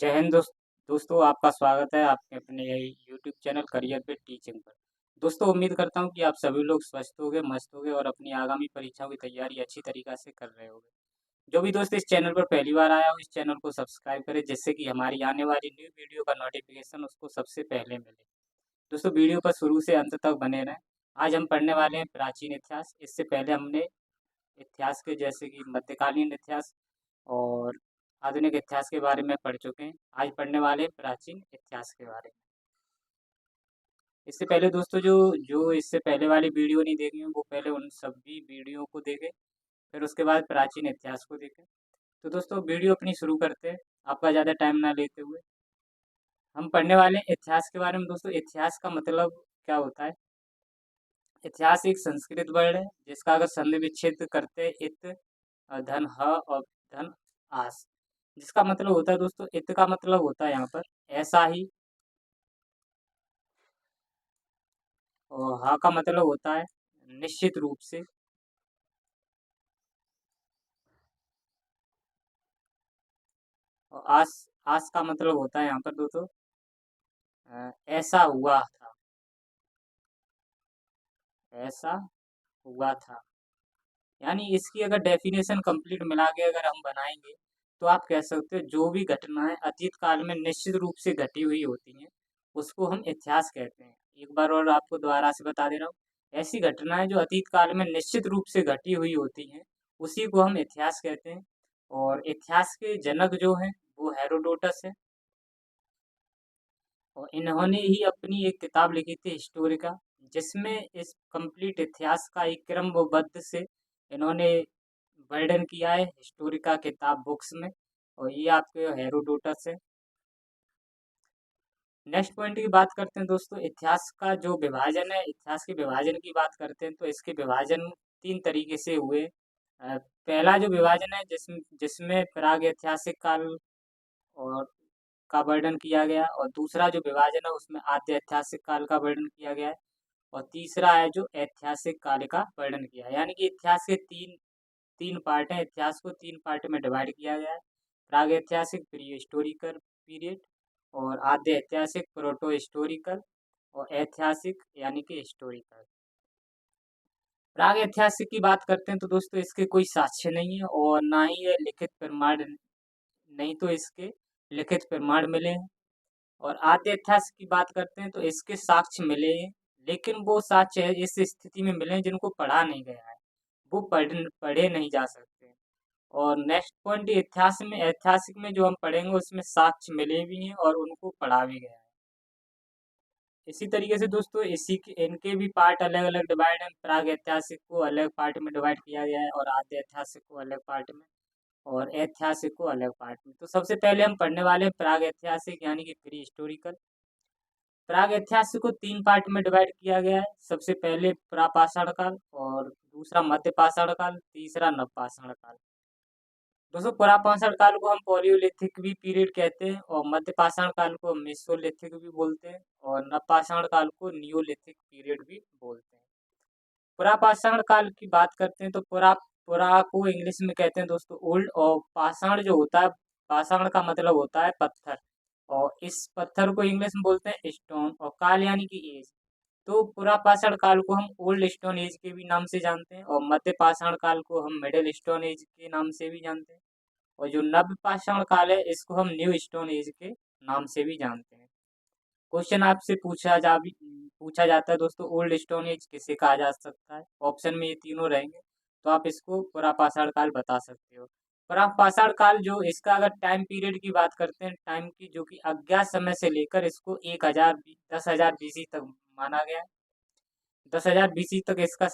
जय हिंद दोस्तों, आपका स्वागत है आपके अपने यूट्यूब चैनल करियर पे टीचिंग पर। दोस्तों, उम्मीद करता हूँ कि आप सभी लोग स्वस्थ होंगे, मस्त होंगे और अपनी आगामी परीक्षाओं की तैयारी अच्छी तरीक़ा से कर रहे होंगे। जो भी दोस्त इस चैनल पर पहली बार आया हो, इस चैनल को सब्सक्राइब करें जिससे कि हमारी आने वाली न्यू वीडियो का नोटिफिकेशन उसको सबसे पहले मिले। दोस्तों, वीडियो पर शुरू से अंत तक बने रहें। आज हम पढ़ने वाले हैं प्राचीन इतिहास। इससे पहले हमने इतिहास के जैसे कि मध्यकालीन इतिहास और आधुनिक इतिहास के बारे में पढ़ चुके हैं। आज पढ़ने वाले हैं प्राचीन इतिहास के बारे में। इससे पहले दोस्तों जो जो इससे पहले वाली वीडियो नहीं देखी है वो पहले उन सभी वीडियो को देखें, फिर उसके बाद प्राचीन इतिहास को देखें। तो दोस्तों वीडियो अपनी शुरू करते हैं, आपका ज़्यादा टाइम ना लेते हुए। हम पढ़ने वाले हैं इतिहास के बारे में। दोस्तों, इतिहास का मतलब क्या होता है? इतिहास एक संस्कृत वर्ड है जिसका अगर संधि विच्छेद करते हैं इत धन ह और धन आस, जिसका मतलब होता है दोस्तों, इत का मतलब होता है यहाँ पर ऐसा ही, और हा का मतलब होता है निश्चित रूप से, और आस आस का मतलब होता है यहाँ पर दोस्तों ऐसा हुआ था, ऐसा हुआ था। यानी इसकी अगर डेफिनेशन कंप्लीट मिला के अगर हम बनाएंगे तो आप कह सकते हो जो भी घटनाएं अतीत काल में निश्चित रूप से घटी हुई होती हैं उसको हम इतिहास कहते हैं। एक बार और आपको दोबारा से बता दे रहा हूँ, ऐसी घटनाएं जो अतीत काल में निश्चित रूप से घटी हुई होती हैं उसी को हम इतिहास कहते हैं। और इतिहास के जनक जो हैं वो हेरोडोटस है, और इन्होंने ही अपनी एक किताब लिखी थी हिस्टोरिका, जिसमें इस कंप्लीट इतिहास का एक क्रमबद्ध से इन्होंने वर्णन किया है हिस्टोरिका किताब बुक्स में, और ये आपके हेरोडोटस है। नेक्स्ट पॉइंट की बात करते हैं दोस्तों, इतिहास का जो विभाजन है, इतिहास के विभाजन की बात करते हैं तो इसके विभाजन तीन तरीके से हुए। पहला जो विभाजन है जिसमें प्राग ऐतिहासिक काल और का वर्णन किया गया, और दूसरा जो विभाजन है उसमें आद्य ऐतिहासिक काल का वर्णन किया गया है, और तीसरा है जो ऐतिहासिक काल का वर्णन किया है। यानी कि इतिहास के तीन तीन पार्ट हैं। इतिहास को तीन पार्ट में डिवाइड किया गया है, प्राग ऐतिहासिक प्री हिस्टोरिकल पीरियड, और आद्य ऐतिहासिक प्रोटो हिस्टोरिकल, और ऐतिहासिक यानी कि हिस्टोरिकल। प्राग ऐतिहासिक की बात करते हैं तो दोस्तों इसके कोई साक्ष्य नहीं है और ना ही ये लिखित प्रमाण, नहीं तो इसके लिखित प्रमाण मिले हैं। और आद्य इतिहास की बात करते हैं तो इसके साक्ष्य मिले हैं, लेकिन वो साक्ष्य है इस स्थिति में मिले हैं जिनको पढ़ा नहीं गया है, वो पढ़े नहीं जा सकते। और नेक्स्ट पॉइंट इतिहास में, ऐतिहासिक में जो हम पढ़ेंगे उसमें साक्ष्य मिले भी हैं और उनको पढ़ा भी गया है। इसी तरीके से दोस्तों इसी के इनके भी पार्ट अलग अलग डिवाइड हैं। प्राग ऐतिहासिक को अलग पार्ट में डिवाइड किया गया है और आद्य ऐतिहासिक को अलग पार्ट में, और ऐतिहासिक को अलग पार्ट में। तो सबसे पहले हम पढ़ने वाले हैं प्राग ऐतिहासिक यानी कि प्री हिस्टोरिकल। प्राग ऐतिहासिक को तीन पार्ट में डिवाइड किया गया है। सबसे पहले प्रापाषाण काल, और दूसरा मध्य पाषाण काल, तीसरा नवपाषाण काल। दोस्तों, पुरापाषाण काल को हम पॉलियोलिथिक भी पीरियड कहते हैं, और मध्य पाषाण काल को मेसोलिथिक भी बोलते हैं, और नवपाषाण काल को नियोलिथिक पीरियड भी बोलते हैं। पुरापाषाण काल की बात करते हैं तो पुरा को इंग्लिश में कहते हैं दोस्तों ओल्ड, और पाषाण जो होता है, पाषाण का मतलब होता है पत्थर, और इस पत्थर को इंग्लिश में बोलते हैं स्टोन, और काल यानी कि एज। तो पुरापाषाण काल को हम ओल्ड स्टोन एज के भी नाम से जानते हैं, और मध्य पाषाण काल को हम मिडिल स्टोन एज के नाम से भी जानते हैं, और जो नव्य पाषाण काल है इसको हम न्यू स्टोन एज के नाम से भी जानते हैं। क्वेश्चन आपसे पूछा जाता है दोस्तों, ओल्ड स्टोन एज किसे कहा जा सकता है? ऑप्शन में ये तीनों रहेंगे, तो आप इसको पुरापाषाण काल बता सकते हो। पुरापाषाण काल जो इसका अगर टाइम पीरियड की बात करते हैं, टाइम की, जो कि अज्ञात समय से लेकर इसको 10,000 बीसी तक माना गया है। 10,000 बीसी तक इसका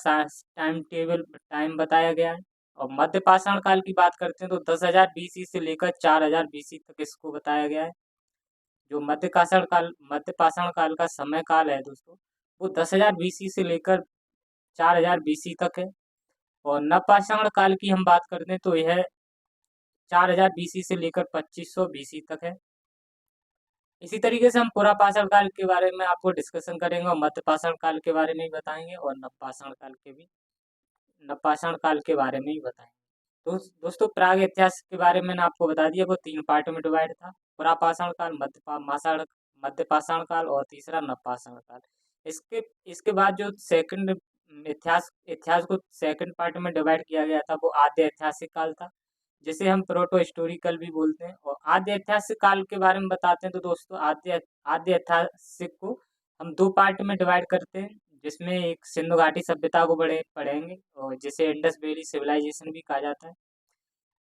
टाइम टेबल टाइम बताया गया है। और मध्य पाषाण काल की बात करते हैं तो 10,000 बीसी से लेकर 4,000 बीसी तक इसको बताया गया है। जो मध्य पाषाण काल का समय काल है दोस्तों, वो 10,000 बीसी से लेकर 4,000 बीसी तक है। और नवपाषाण काल की हम बात करते हैं तो यह 4,000 बीसी से लेकर 2,500 बीसी तक है। इसी तरीके से हम पुरापाषाण काल के बारे में आपको डिस्कशन करेंगे, और मध्य पाषाण काल के बारे में भी बताएंगे, और नवपाषाण काल के बारे में ही बताएंगे। तो दोस्तों प्राग इतिहास के बारे में मैंने आपको बता दिया, वो तीन पार्ट में डिवाइड था। पुरापाषाण काल, मध्यपाषाण काल और तीसरा नवपाषाण काल। इसके इसके बाद जो सेकंड इतिहास इतिहास को सेकंड पार्ट में डिवाइड किया गया था वो आद्य ऐतिहासिक काल था, जिसे हम प्रोटो हिस्टोरिकल भी बोलते हैं। और आद्य ऐतिहासिक काल के बारे में बताते हैं तो दोस्तों आद्य आद्य ऐतिहासिक को हम दो पार्ट में डिवाइड करते हैं, जिसमें एक सिंधु घाटी सभ्यता को पढ़ेंगे और जिसे इंडस वैली सिविलाइजेशन भी कहा जाता है।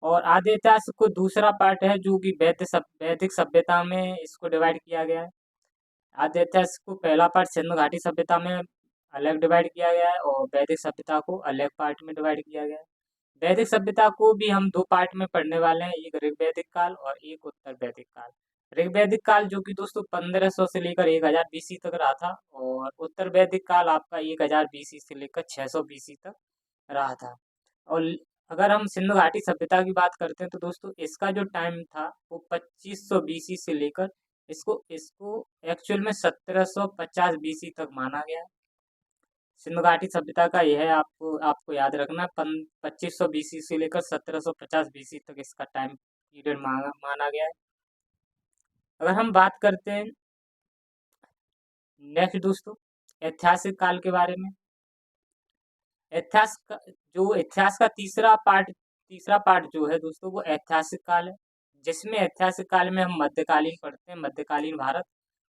और आद्य इतिहास को दूसरा पार्ट है जो कि वैदिक सभ्यता में इसको डिवाइड किया गया है। आद्य इतिहास को पहला पार्ट सिंधु घाटी सभ्यता में अलग डिवाइड किया गया है और वैदिक सभ्यता को अलग पार्ट में डिवाइड किया गया है। वैदिक सभ्यता को भी हम दो पार्ट में पढ़ने वाले हैं, एक ऋग्वैदिक काल और एक उत्तर वैदिक काल। ऋग्वैदिक काल जो कि दोस्तों 1500 से लेकर 1000 बीसी तक रहा था, और उत्तर वैदिक काल आपका 1000 बीसी से लेकर 600 बीसी तक रहा था। और अगर हम सिंधु घाटी सभ्यता की बात करते हैं तो दोस्तों इसका जो टाइम था वो 2500 बीसी से लेकर इसको इसको एक्चुअल में 1750 बीसी तक माना गया है। सिंधु घाटी सभ्यता का यह है, आपको आपको याद रखना, 2500 बीसी से लेकर 1750 बीसी तक इसका टाइम पीरियड माना गया है। अगर हम बात करते हैं नेक्स्ट दोस्तों ऐतिहासिक काल के बारे में, इतिहास का तीसरा पार्ट जो है दोस्तों वो ऐतिहासिक काल है, जिसमें ऐतिहासिक काल में हम मध्यकालीन पढ़ते हैं, मध्यकालीन भारत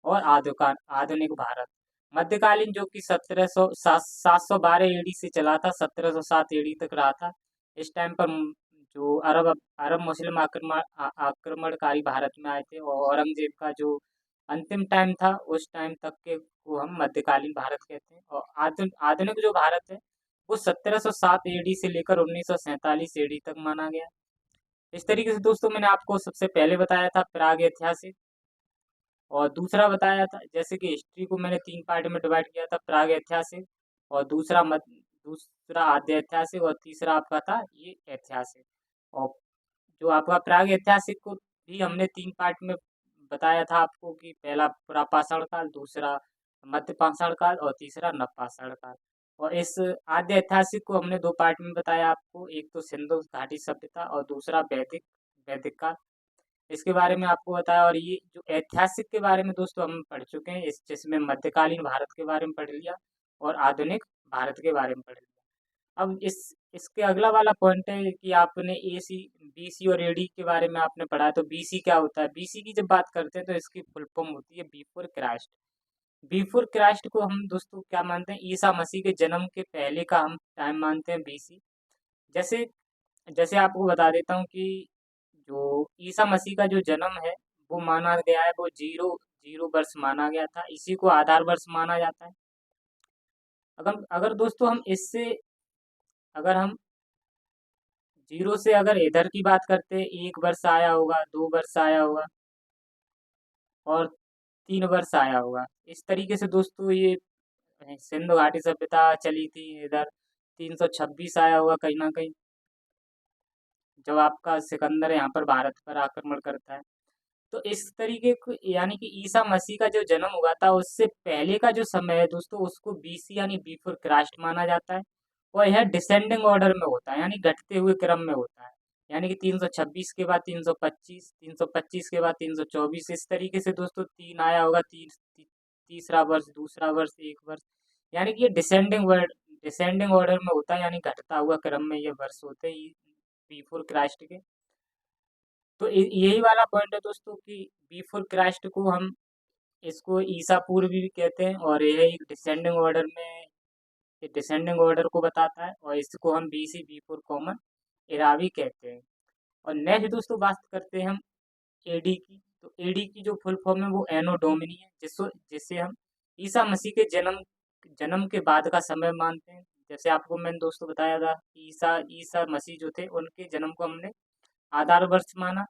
और आधुनिक भारत। मध्यकालीन जो कि 712 एडी से चला था, 1707 एडी तक रहा था। इस टाइम पर जो अरब अरब मुस्लिम आक्रमणकारी भारत में आए थे और औरंगजेब का जो अंतिम टाइम था उस टाइम तक के को हम मध्यकालीन भारत कहते हैं। और आधुनिक जो भारत है वो 1707 एडी से लेकर 1947 एडी तक माना गया। इस तरीके से दोस्तों मैंने आपको सबसे पहले बताया था प्राग ऐतिहासिक, और दूसरा बताया था जैसे कि हिस्ट्री को मैंने तीन पार्ट में डिवाइड किया था, प्राग ऐतिहासिक और दूसरा आद्य ऐतिहासिक और तीसरा आपका था ये ऐतिहासिक। और जो आपका प्राग ऐतिहासिक को भी हमने तीन पार्ट में बताया था आपको कि पहला पुरापाषाण काल, दूसरा मध्यपाषाण काल और तीसरा नवपाषाण काल। और इस आद्य ऐतिहासिक को हमने दो पार्ट में बताया आपको, एक तो सिंधु घाटी सभ्यता और दूसरा वैदिक वैदिक काल, इसके बारे में आपको बताया। और ये जो ऐतिहासिक के बारे में दोस्तों हम पढ़ चुके हैं, इस जिसमें मध्यकालीन भारत के बारे में पढ़ लिया और आधुनिक भारत के बारे में पढ़ लिया। अब इस इसके अगला वाला पॉइंट है कि आपने बीसी और एडी के बारे में आपने पढ़ा है, तो बीसी क्या होता है? बीसी की जब बात करते हैं तो इसकी फुल फॉर्म होती है बिफोर क्राइस्ट। बिफोर क्राइस्ट को हम दोस्तों क्या मानते हैं? ईसा मसीह के जन्म के पहले का हम टाइम मानते हैं बीसी। जैसे जैसे आपको बता देता हूँ कि जो ईसा मसीह का जो जन्म है वो माना गया है, वो जीरो जीरो वर्ष माना गया था, इसी को आधार वर्ष माना जाता है। अगर अगर दोस्तों हम इससे अगर हम जीरो से अगर इधर की बात करते हैं, 1 वर्ष आया होगा, 2 वर्ष आया होगा और 3 वर्ष आया होगा। इस तरीके से दोस्तों ये सिंधु घाटी सभ्यता चली थी इधर, 326 आया होगा कहीं ना कहीं, जब आपका सिकंदर यहाँ पर भारत पर आक्रमण करता है। तो इस तरीके को यानी कि ईसा मसीह का जो जन्म हुआ था उससे पहले का जो समय है दोस्तों उसको बीसी यानी बिफोर क्राइस्ट माना जाता है। और यह डिसेंडिंग ऑर्डर में होता है, यानी घटते हुए क्रम में होता है। यानी कि 326 के बाद 325, 325 के बाद 324, इस तरीके से दोस्तों तीन आया होगा, तीसरा वर्ष, दूसरा वर्ष, 1 वर्ष, यानी कि ये डिसेंडिंग ऑर्डर में होता है, यानी घटता हुआ क्रम में ये वर्ष होते हैं बिफोर क्राइस्ट के। तो यही वाला पॉइंट है दोस्तों कि बिफोर क्राइस्ट को हम इसको ईसा पूर्व भी कहते हैं, और यह एक डिसेंडिंग ऑर्डर को बताता है, और इसको हम बीसी बिफोर कॉमन एरा भी कहते हैं। और नेक्स्ट दोस्तों बात करते हैं हम एडी की। तो एडी की जो फुल फॉर्म है वो एनो डोमिनी है, जिससे हम ईसा मसीह के जन्म जन्म के बाद का समय मानते हैं। जैसे आपको मैंने दोस्तों बताया था कि ईसा ईसा मसीह जो थे उनके जन्म को हमने आधार वर्ष माना।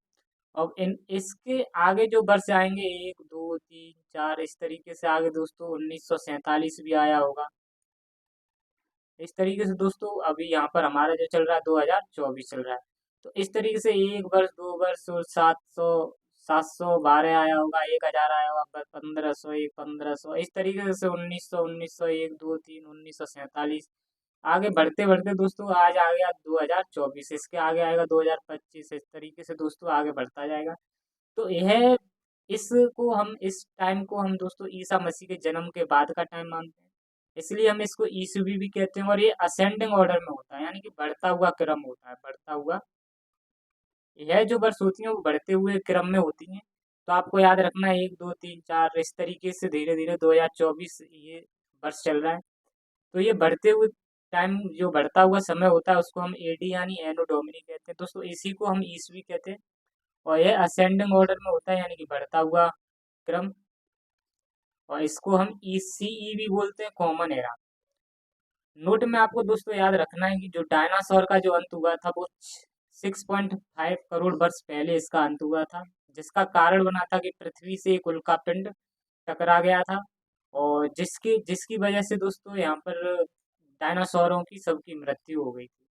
अब इन इसके आगे जो वर्ष आएंगे, 1 2 3 4, इस तरीके से आगे दोस्तों 1947 भी आया होगा। इस तरीके से दोस्तों अभी यहाँ पर हमारा जो चल रहा है 2024 चल रहा है। तो इस तरीके से 1 वर्ष, 2 वर्ष और 712 आया होगा, 1000 आया होगा, 1500, 1500, इस तरीके से 1900, 1900, 1 2 3, 1947, आगे बढ़ते बढ़ते दोस्तों आज आ गया 2024, इसके आगे आएगा 2025, इस तरीके से दोस्तों आगे बढ़ता जाएगा। तो यह इस टाइम को हम दोस्तों ईसा मसीह के जन्म के बाद का टाइम मानते हैं। इसलिए हम इसको ईसवी भी कहते हैं, और ये असेंडिंग ऑर्डर में होता है, यानी कि बढ़ता हुआ क्रम होता है, बढ़ता हुआ। यह जो वर्ष होती हैं वो बढ़ते हुए क्रम में होती हैं। तो आपको याद रखना है 1 2 3 4 इस तरीके से धीरे धीरे 2024 ये वर्ष चल रहा है। तो ये बढ़ते हुए टाइम, जो बढ़ता हुआ समय होता है, उसको हम एडी यानी एनो डोमिनी कहते हैं दोस्तों। इसी को हम ईसवी कहते हैं, और यह असेंडिंग ऑर्डर में होता है, यानी कि बढ़ता हुआ क्रम। और इसको हम ईसीई भी बोलते हैं, कॉमन एरा। नोट में आपको दोस्तों याद रखना है कि जो डायनासोर का जो अंत हुआ था वो 6.5 करोड़ वर्ष पहले इसका अंत हुआ था, जिसका कारण बना था कि पृथ्वी से एक उल्कापिंड टकरा गया था, और जिसकी जिसकी वजह से दोस्तों यहाँ पर डायनासोरों की सबकी मृत्यु हो गई थी।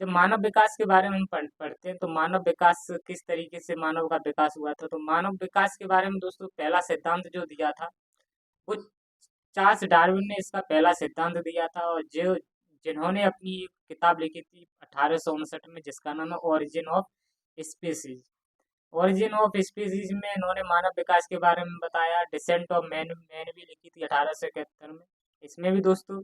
जब मानव विकास के बारे में हम पढ़ते हैं, तो मानव विकास किस तरीके से मानव का विकास हुआ था, तो मानव विकास के बारे में दोस्तों पहला सिद्धांत जो दिया था वो चार्ल्स डार्विन ने इसका पहला सिद्धांत दिया था, और जो जिन्होंने अपनी एक किताब लिखी थी 1859 में, जिसका नाम है origin of species. Origin of species में इन्होंने मानव विकास के बारे में बताया। डिसेंट ऑफ मैन मैन भी लिखी थी 1871 में। इसमें भी दोस्तों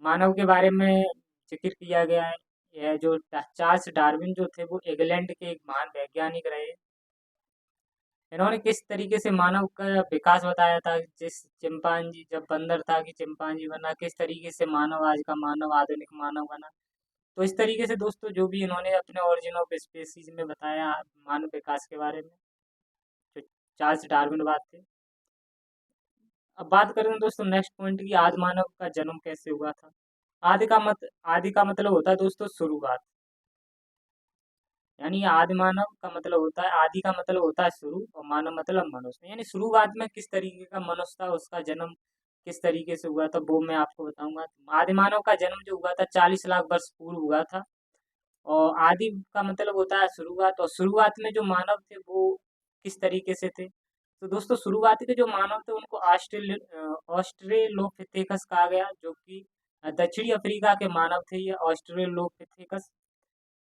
मानव के बारे में जिक्र किया गया है। यह जो चार्ल्स डार्विन जो थे वो इंग्लैंड के एक महान वैज्ञानिक रहे। इन्होंने किस तरीके से मानव का विकास बताया था, जिस चिंपांजी जब बंदर था कि चिंपांजी बना, किस तरीके से मानव आज का मानव आधुनिक मानव बना। तो इस तरीके से दोस्तों जो भी इन्होंने अपने ओरिजिन ऑफ स्पीसीज में बताया मानव विकास के बारे में, जो चार्ल्स डार्विन बात थे। अब बात करें दोस्तों नेक्स्ट पॉइंट की, आदि मानव का जन्म कैसे हुआ था। आदि का मतलब होता है दोस्तों शुरुआत, यानी आदि मानव का मतलब होता है, आदि का मतलब होता है शुरू, और मानव मतलब मनुष्य, यानी शुरुआत में किस तरीके का मनुष्य था, उसका जन्म किस तरीके से हुआ था वो मैं आपको बताऊंगा। आदि मानव का जन्म जो हुआ था 40 लाख वर्ष पूर्व हुआ था। और आदि का मतलब होता है शुरुआत, और शुरुआत में जो मानव थे वो किस तरीके से थे, तो दोस्तों शुरुआती के जो मानव थे उनको ऑस्ट्रेलोपिथेकस कहा गया, जो कि दक्षिणी अफ्रीका के मानव थे ये ऑस्ट्रेलोपिथेकस।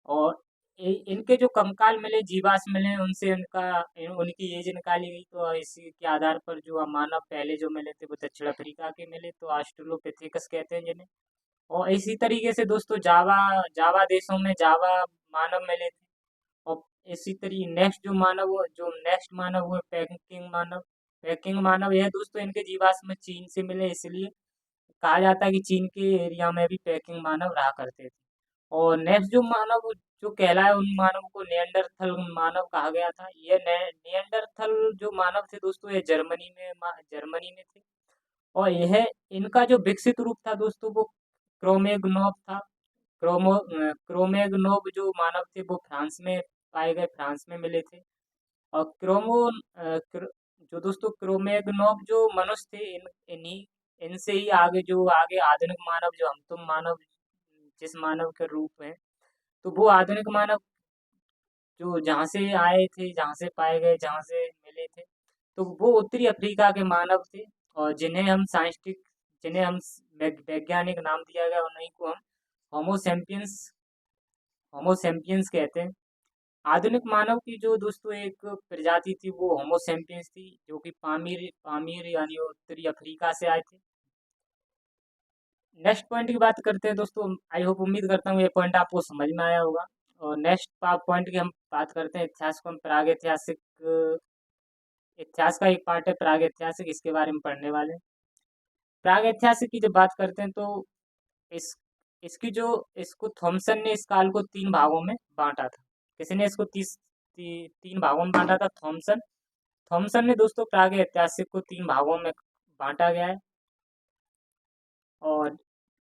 और इनके जो कंकाल मिले, जीवाश्म मिले, उनसे उनकी एज निकाली गई, तो इसी के आधार पर जो मानव पहले जो मिले थे वो दक्षिण अफ्रीका के मिले, तो ऑस्ट्रेलोपिथेकस कहते हैं जिन्हें। और इसी तरीके से दोस्तों जावा जावा देशों में जावा मानव मिले थे। और इसी तरीके जो नेक्स्ट मानव हुए पैकिंग मानव। पैकिंग मानव यह दोस्तों इनके जीवाश्म चीन से मिले, इसलिए कहा जाता है कि चीन के एरिया में भी पैकिंग मानव रहा करते थे। और नेक्स्ट जो मानव जो कहलाए, उन मानव को नियंडरथल मानव कहा गया था। ये नियंडरथल जो मानव थे दोस्तों, ये जर्मनी में थे। और यह इनका जो विकसित रूप था दोस्तों वो क्रोमेगनोव था। क्रोमेगनोव जो मानव थे वो फ्रांस में पाए गए, फ्रांस में मिले थे। और जो दोस्तों क्रोमेगनोव जो मनुष्य थे, इन्हीं इनसे ही आगे आधुनिक मानव, जो हम तुम मानव जिस मानव के रूप हैं, तो वो आधुनिक मानव जो जहाँ से आए थे, जहाँ से पाए गए, जहाँ से मिले थे, तो वो उत्तरी अफ्रीका के मानव थे। और जिन्हें हम वैज्ञानिक नाम दिया गया, उन्हीं को हम होमोसेपियंस होमोसेपियंस कहते हैं। आधुनिक मानव की जो दोस्तों एक प्रजाति थी वो होमोसेपियंस थी, जो कि पामीर पामीर यानी उत्तरी अफ्रीका से आए थे। नेक्स्ट पॉइंट की बात करते हैं दोस्तों। आई होप, उम्मीद करता हूँ ये पॉइंट आपको समझ में आया होगा। और नेक्स्ट पॉइंट की हम बात करते हैं इतिहास को। हम इतिहास का एक पार्ट है प्राग ऐतिहासिक, इसके बारे में पढ़ने वाले हैं। प्राग ऐतिहासिक की जब बात करते हैं तो इस इसकी जो इसको थॉमसन ने इस काल को 3 भागों में बांटा था। किसने इसको 3 भागों में बांटा था? थॉमसन। थॉमसन ने दोस्तों प्राग ऐतिहासिक को 3 भागों में बांटा गया है। और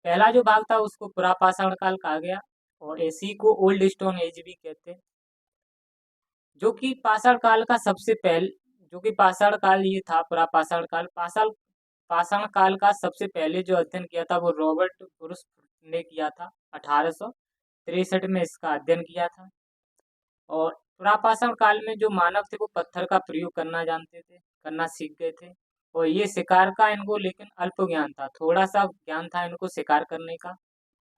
पहला जो भाग था उसको पुरापाषाण काल कहा गया, और इसी को ओल्ड स्टोन एज भी कहते हैं। जो कि पाषाण काल का सबसे पहले जो कि पाषाण काल ये था, पुरापाषाण काल। पाषाण पाषाण काल का सबसे पहले जो अध्ययन किया था वो रॉबर्ट ब्रूस ने किया था। 1863 में इसका अध्ययन किया था। और पुरापाषाण काल में जो मानव थे वो पत्थर का प्रयोग करना जानते थे, करना सीख गए थे। और ये शिकार का इनको लेकिन अल्प ज्ञान था, थोड़ा सा ज्ञान था इनको शिकार करने का।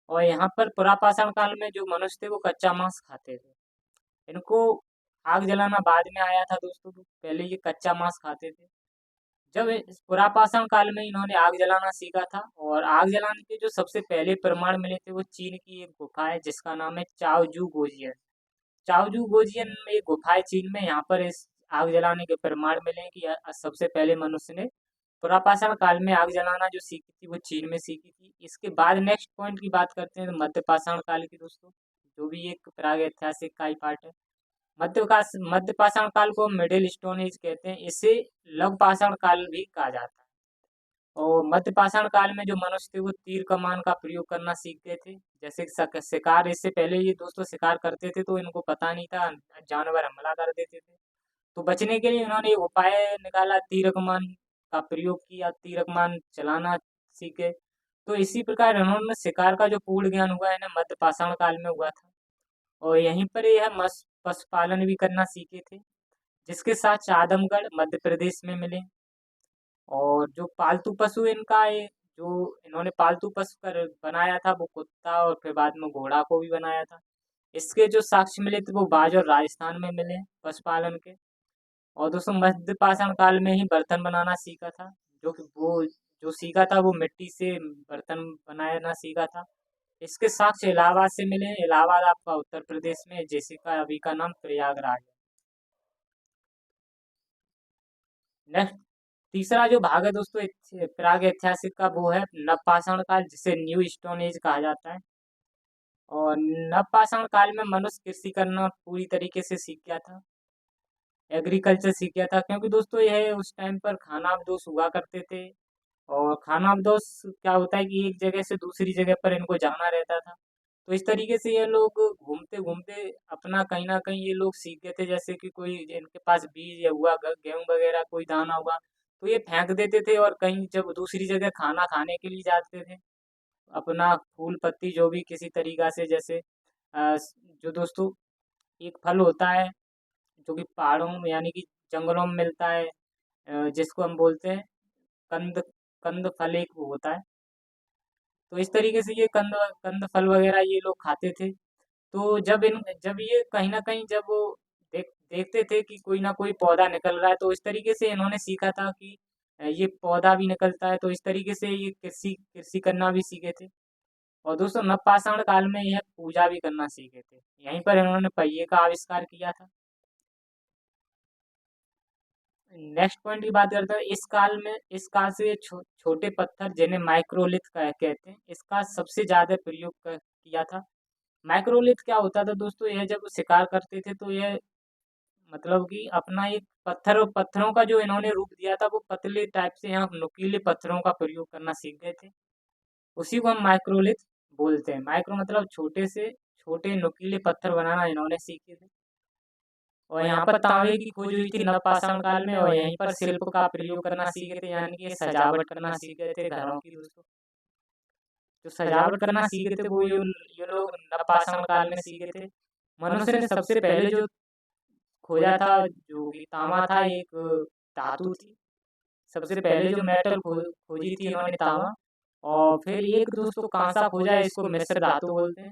और यहाँ पर पुरापाषाण काल में जो मनुष्य थे वो कच्चा मांस खाते थे। इनको आग जलाना बाद में आया था दोस्तों, तो पहले ये कच्चा मांस खाते थे। जब इस पुरापाषाण काल में इन्होंने आग जलाना सीखा था, और आग जलाने के जो सबसे पहले प्रमाण मिले थे वो चीन की एक गुफा है जिसका नाम है चाओजू गोजियन। चाओजू गोजियन में एक गुफा है चीन में, यहाँ पर इस आग जलाने के प्रमाण मिले हैं कि सबसे पहले मनुष्य ने पुरापाषाण काल में आग जलाना जो सीखी थी वो चीन में सीखी थी। इसके बाद नेक्स्ट पॉइंट की बात करते हैं तो मध्यपाषाण काल की दोस्तों, जो भी एक प्राग ऐतिहासिक का ही पार्ट है। मध्य पाषाण काल को मिडिल स्टोन एज कहते हैं, इसे लघु पाषाण काल भी कहा जाता है। और मध्य पाषाण काल में जो मनुष्य थे वो तीर कमान का प्रयोग करना सीख गए थे। जैसे कि शिकार, इससे पहले ये दोस्तों शिकार करते थे तो इनको पता नहीं था, जानवर हमला कर देते थे। तो बचने के लिए इन्होंने उपाय निकाला, तीर कमान का प्रयोग किया, तीर कमान चलाना सीखे। तो इसी प्रकार इन्होंने शिकार का जो पूर्ण ज्ञान हुआ है ना मध्य पाषाण काल में हुआ था। और यहीं पर यह पशुपालन भी करना सीखे थे, जिसके साथ आदमगढ़ मध्य प्रदेश में मिले। और जो पालतू पशु इनका है, जो इन्होंने पालतू पशु कर बनाया था वो कुत्ता, और फिर बाद में घोड़ा को भी बनाया था। इसके जो साक्ष्य मिले थे वो बाज और राजस्थान में मिले पशुपालन के। और दोस्तों मध्य पाषाण काल में ही बर्तन बनाना सीखा था, जो कि वो जो सीखा था वो मिट्टी से बर्तन बनाना सीखा था। इसके साक्ष्य इलाहाबाद से मिले हैं। इलाहाबाद आपका उत्तर प्रदेश में है, जिसका अभी का नाम प्रयागराज है। नेक्स्ट तीसरा जो भाग है दोस्तों प्राग ऐतिहासिक का वो है नवपाषाण काल, जिसे न्यू स्टोन एज कहा जाता है। और नवपाषाण काल में मनुष्य कृषि करना पूरी तरीके से सीख गया था, एग्रीकल्चर सीख गया था, क्योंकि दोस्तों यह उस टाइम पर खानाबदोश हुआ करते थे। और खानाबदोश क्या होता है कि एक जगह से दूसरी जगह पर इनको जाना रहता था। तो इस तरीके से ये लोग घूमते घूमते अपना कहीं ना कहीं ये लोग सीख गए थे। जैसे कि कोई इनके पास बीज या हुआ गेहूं वगैरह कोई दाना हुआ तो ये फेंक देते थे, और कहीं जब दूसरी जगह खाना खाने के लिए जाते थे अपना फूल पत्ती जो भी किसी तरीका से, जैसे जो दोस्तों एक फल होता है जो कि पहाड़ों में यानी कि जंगलों में मिलता है, जिसको हम बोलते हैं कंद, कंद फल एक वो होता है। तो इस तरीके से ये कंद कंद फल वगैरह ये लोग खाते थे। तो जब ये कहीं न कहीं जब वो देखते थे कि कोई ना कोई पौधा निकल रहा है, तो इस तरीके से इन्होंने सीखा था कि ये पौधा भी निकलता है, तो इस तरीके से ये कृषि कृषि करना भी सीखे थे। और दोस्तों नवपाषाण काल में यह पूजा भी करना सीखे थे। यहीं पर इन्होंने पहिए का आविष्कार किया था। नेक्स्ट पॉइंट की बात करते हैं, इस काल से छोटे पत्थर जिन्हें माइक्रोलिथ कहते हैं, इसका सबसे ज्यादा प्रयोग किया था। माइक्रोलिथ क्या होता था दोस्तों, यह जब शिकार करते थे तो यह मतलब कि अपना एक पत्थरों का जो इन्होंने रूप दिया था वो पतले टाइप से, यहाँ नुकीले पत्थरों का प्रयोग करना सीख गए थे। उसी को हम माइक्रोलिथ बोलते हैं। माइक्रो मतलब छोटे से छोटे नुकीले पत्थर बनाना इन्होंने सीखे थे। और यहाँ पर तांबे की खोज हुई थी नवपाषाण काल में, और यहीं पर शिल्प का प्रयोग करना सीखे थे, यानी कि सजावट करना सीख गए थे घरों की दोस्तों। जो सजावट करना सीखे थे वो ये लोग नवपाषाण काल में सीखे थे। मनुष्य ने सबसे पहले जो खोजा था जो कि तांबा था, एक धातु थी। सबसे पहले जो मेटल खोजी थी इन्होंने तांबा। और फिर एक दोस्तों कांसा खोजा, इसको मिश्र धातु बोलते हैं।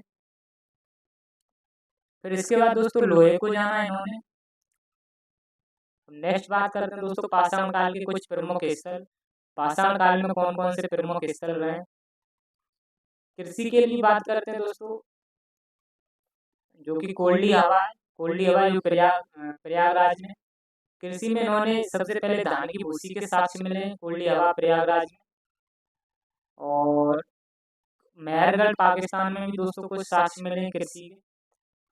फिर इसके बाद दोस्तों लोहे को जाना इन्होंने। नेक्स्ट बात करते हैं दोस्तों पाषाण काल के कुछ प्रमुख स्थल। पाषाण काल में कौन कौन से प्रमुख स्थल रहे। कृषि के लिए बात करते हैं दोस्तों, जो कि कोल्डी हवा है। कोल्डी हवा जो प्रयागराज में। कृषि में इन्होंने सबसे पहले धान की भूसी के साक्ष्य मिले हैं कोल्डी हवा प्रयागराज में। और मेहरगढ़ पाकिस्तान में भी दोस्तों कुछ साक्ष्य मिले हैं कृषि के।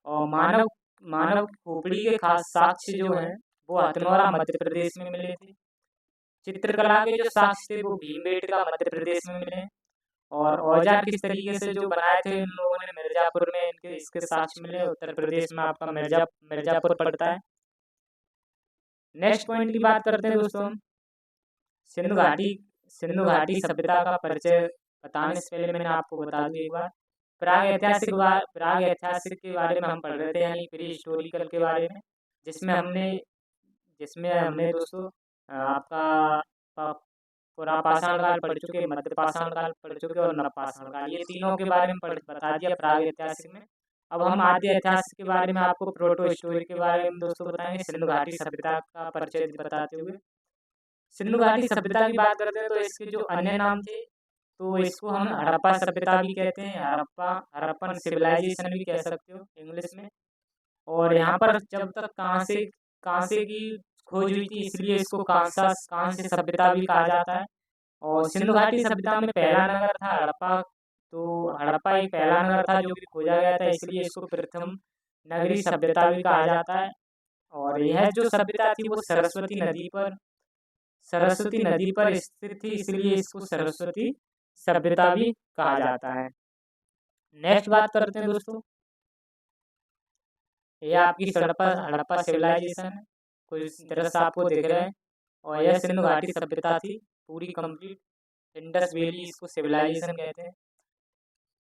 और मानव मानव खोपड़ी के खास साक्ष्य जो हैं वो हथनौरा मध्य प्रदेश में मिले थे। चित्रकला के जो साक्ष्य थे वो भीमबेटका मध्य प्रदेश में मिले। और औजार किस तरीके से जो बनाए थे इन लोगों ने मिर्जापुर में, इनके इसके साक्ष्य मिले। उत्तर प्रदेश में आपका मिर्जापुर पड़ता है। नेक्स्ट पॉइंट की बात करते हैं दोस्तों, सिंधु घाटी सिंधु घाटी सभ्यता का परिचय बताने से पहले मैंने आपको बता दूं एक बार, प्राग ऐतिहासिक के बारे में हम पढ़ रहे थे, यानी प्री हिस्टोरिकल के बारे में, जिसमें हमने जिसमें हमने दोस्तों आपका पुरापाषाण काल पढ़ चुके, मध्य पाषाण काल पढ़ चुके और नवपाषाण काल, ये तीनों के बारे में बता दिया प्राग ऐतिहासिक में। अब हम आद्य इतिहास के बारे में आपको प्रोटो स्टोरी के बारे में दोस्तों बताएंगे, सिंधु घाटी सभ्यता का परिचय बताते हुए। सिंधु घाटी सभ्यता की बात करते हैं तो इसके जो अन्य नाम थे, तो इसको हम हड़प्पा सभ्यता भी कहते हैं, हड़प्पन सिविलाइजेशन भी कह सकते हो इंग्लिश में। और यहाँ पर जब तक कांसे की खोज हुई थी, इसलिए इसको कांस्य सभ्यता भी कहा जाता है। और सिंधु घाटी सभ्यता में पहला नगर था हड़प्पा। तो हड़प्पा एक पहला नगर था जो कि खोजा गया था, इसलिए इसको प्रथम नगरी सभ्यता भी कहा जाता है। और यह जो सभ्यता थी वो सरस्वती नदी पर स्थित थी, इसलिए इसको सरस्वती सभ्यता भी कहा जाता है। नेक्स्ट बात करते हैं दोस्तों, ये आपकी हड़प्पा हड़प्पा सिविलाइजेशन है, कुछ इस तरह से आपको दिख रहा है। और यह सिंधु घाटी सभ्यता थी पूरी कंप्लीट। इंडस वैली इसको सिविलाइजेशन कहते हैं।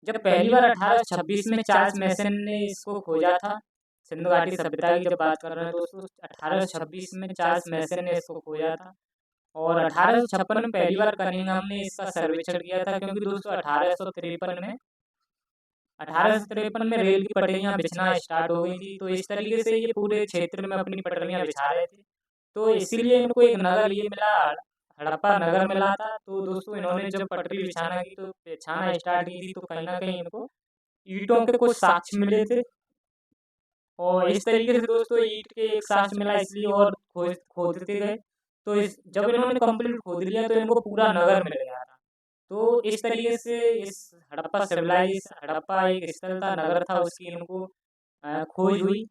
जब पहली बार 1826 में चार्ल्स मैसन ने इसको खोजा था, सिंधु घाटी सभ्यता की जब बात कर रहे हैं दोस्तों, 1826 में चार्ल्स मैसन ने इसको खोजा था। और 1856 में पहली बार कनिंघम ने इसका सर्वेक्षण किया था, क्योंकि दोस्तों 1853 में रेल की पटरियां बिछना स्टार्ट हो गई थी। तो इस तरीके से ये पूरे क्षेत्र में अपनी पटरियां बिछा रहे थे, तो इसीलिए इनको एक नगर ये मिला, हड़प्पा नगर मिला था। तो दोस्तों इन्होंने जब पटरी बिछाना स्टार्ट की थी, तो कहीं ना कहीं इनको ईंटों के कुछ साक्ष्य मिले थे। और इस तरीके से दोस्तों ईंट के एक साक्ष्य मिला, इसलिए और खोदते गए। तो जब इन्होंने कंप्लीट खोद लिया तो इनको पूरा नगर मिल गया था। तो इस तरीके से इस हड़प्पा एक स्थल था, नगर था, उसकी इनको खोज हुई।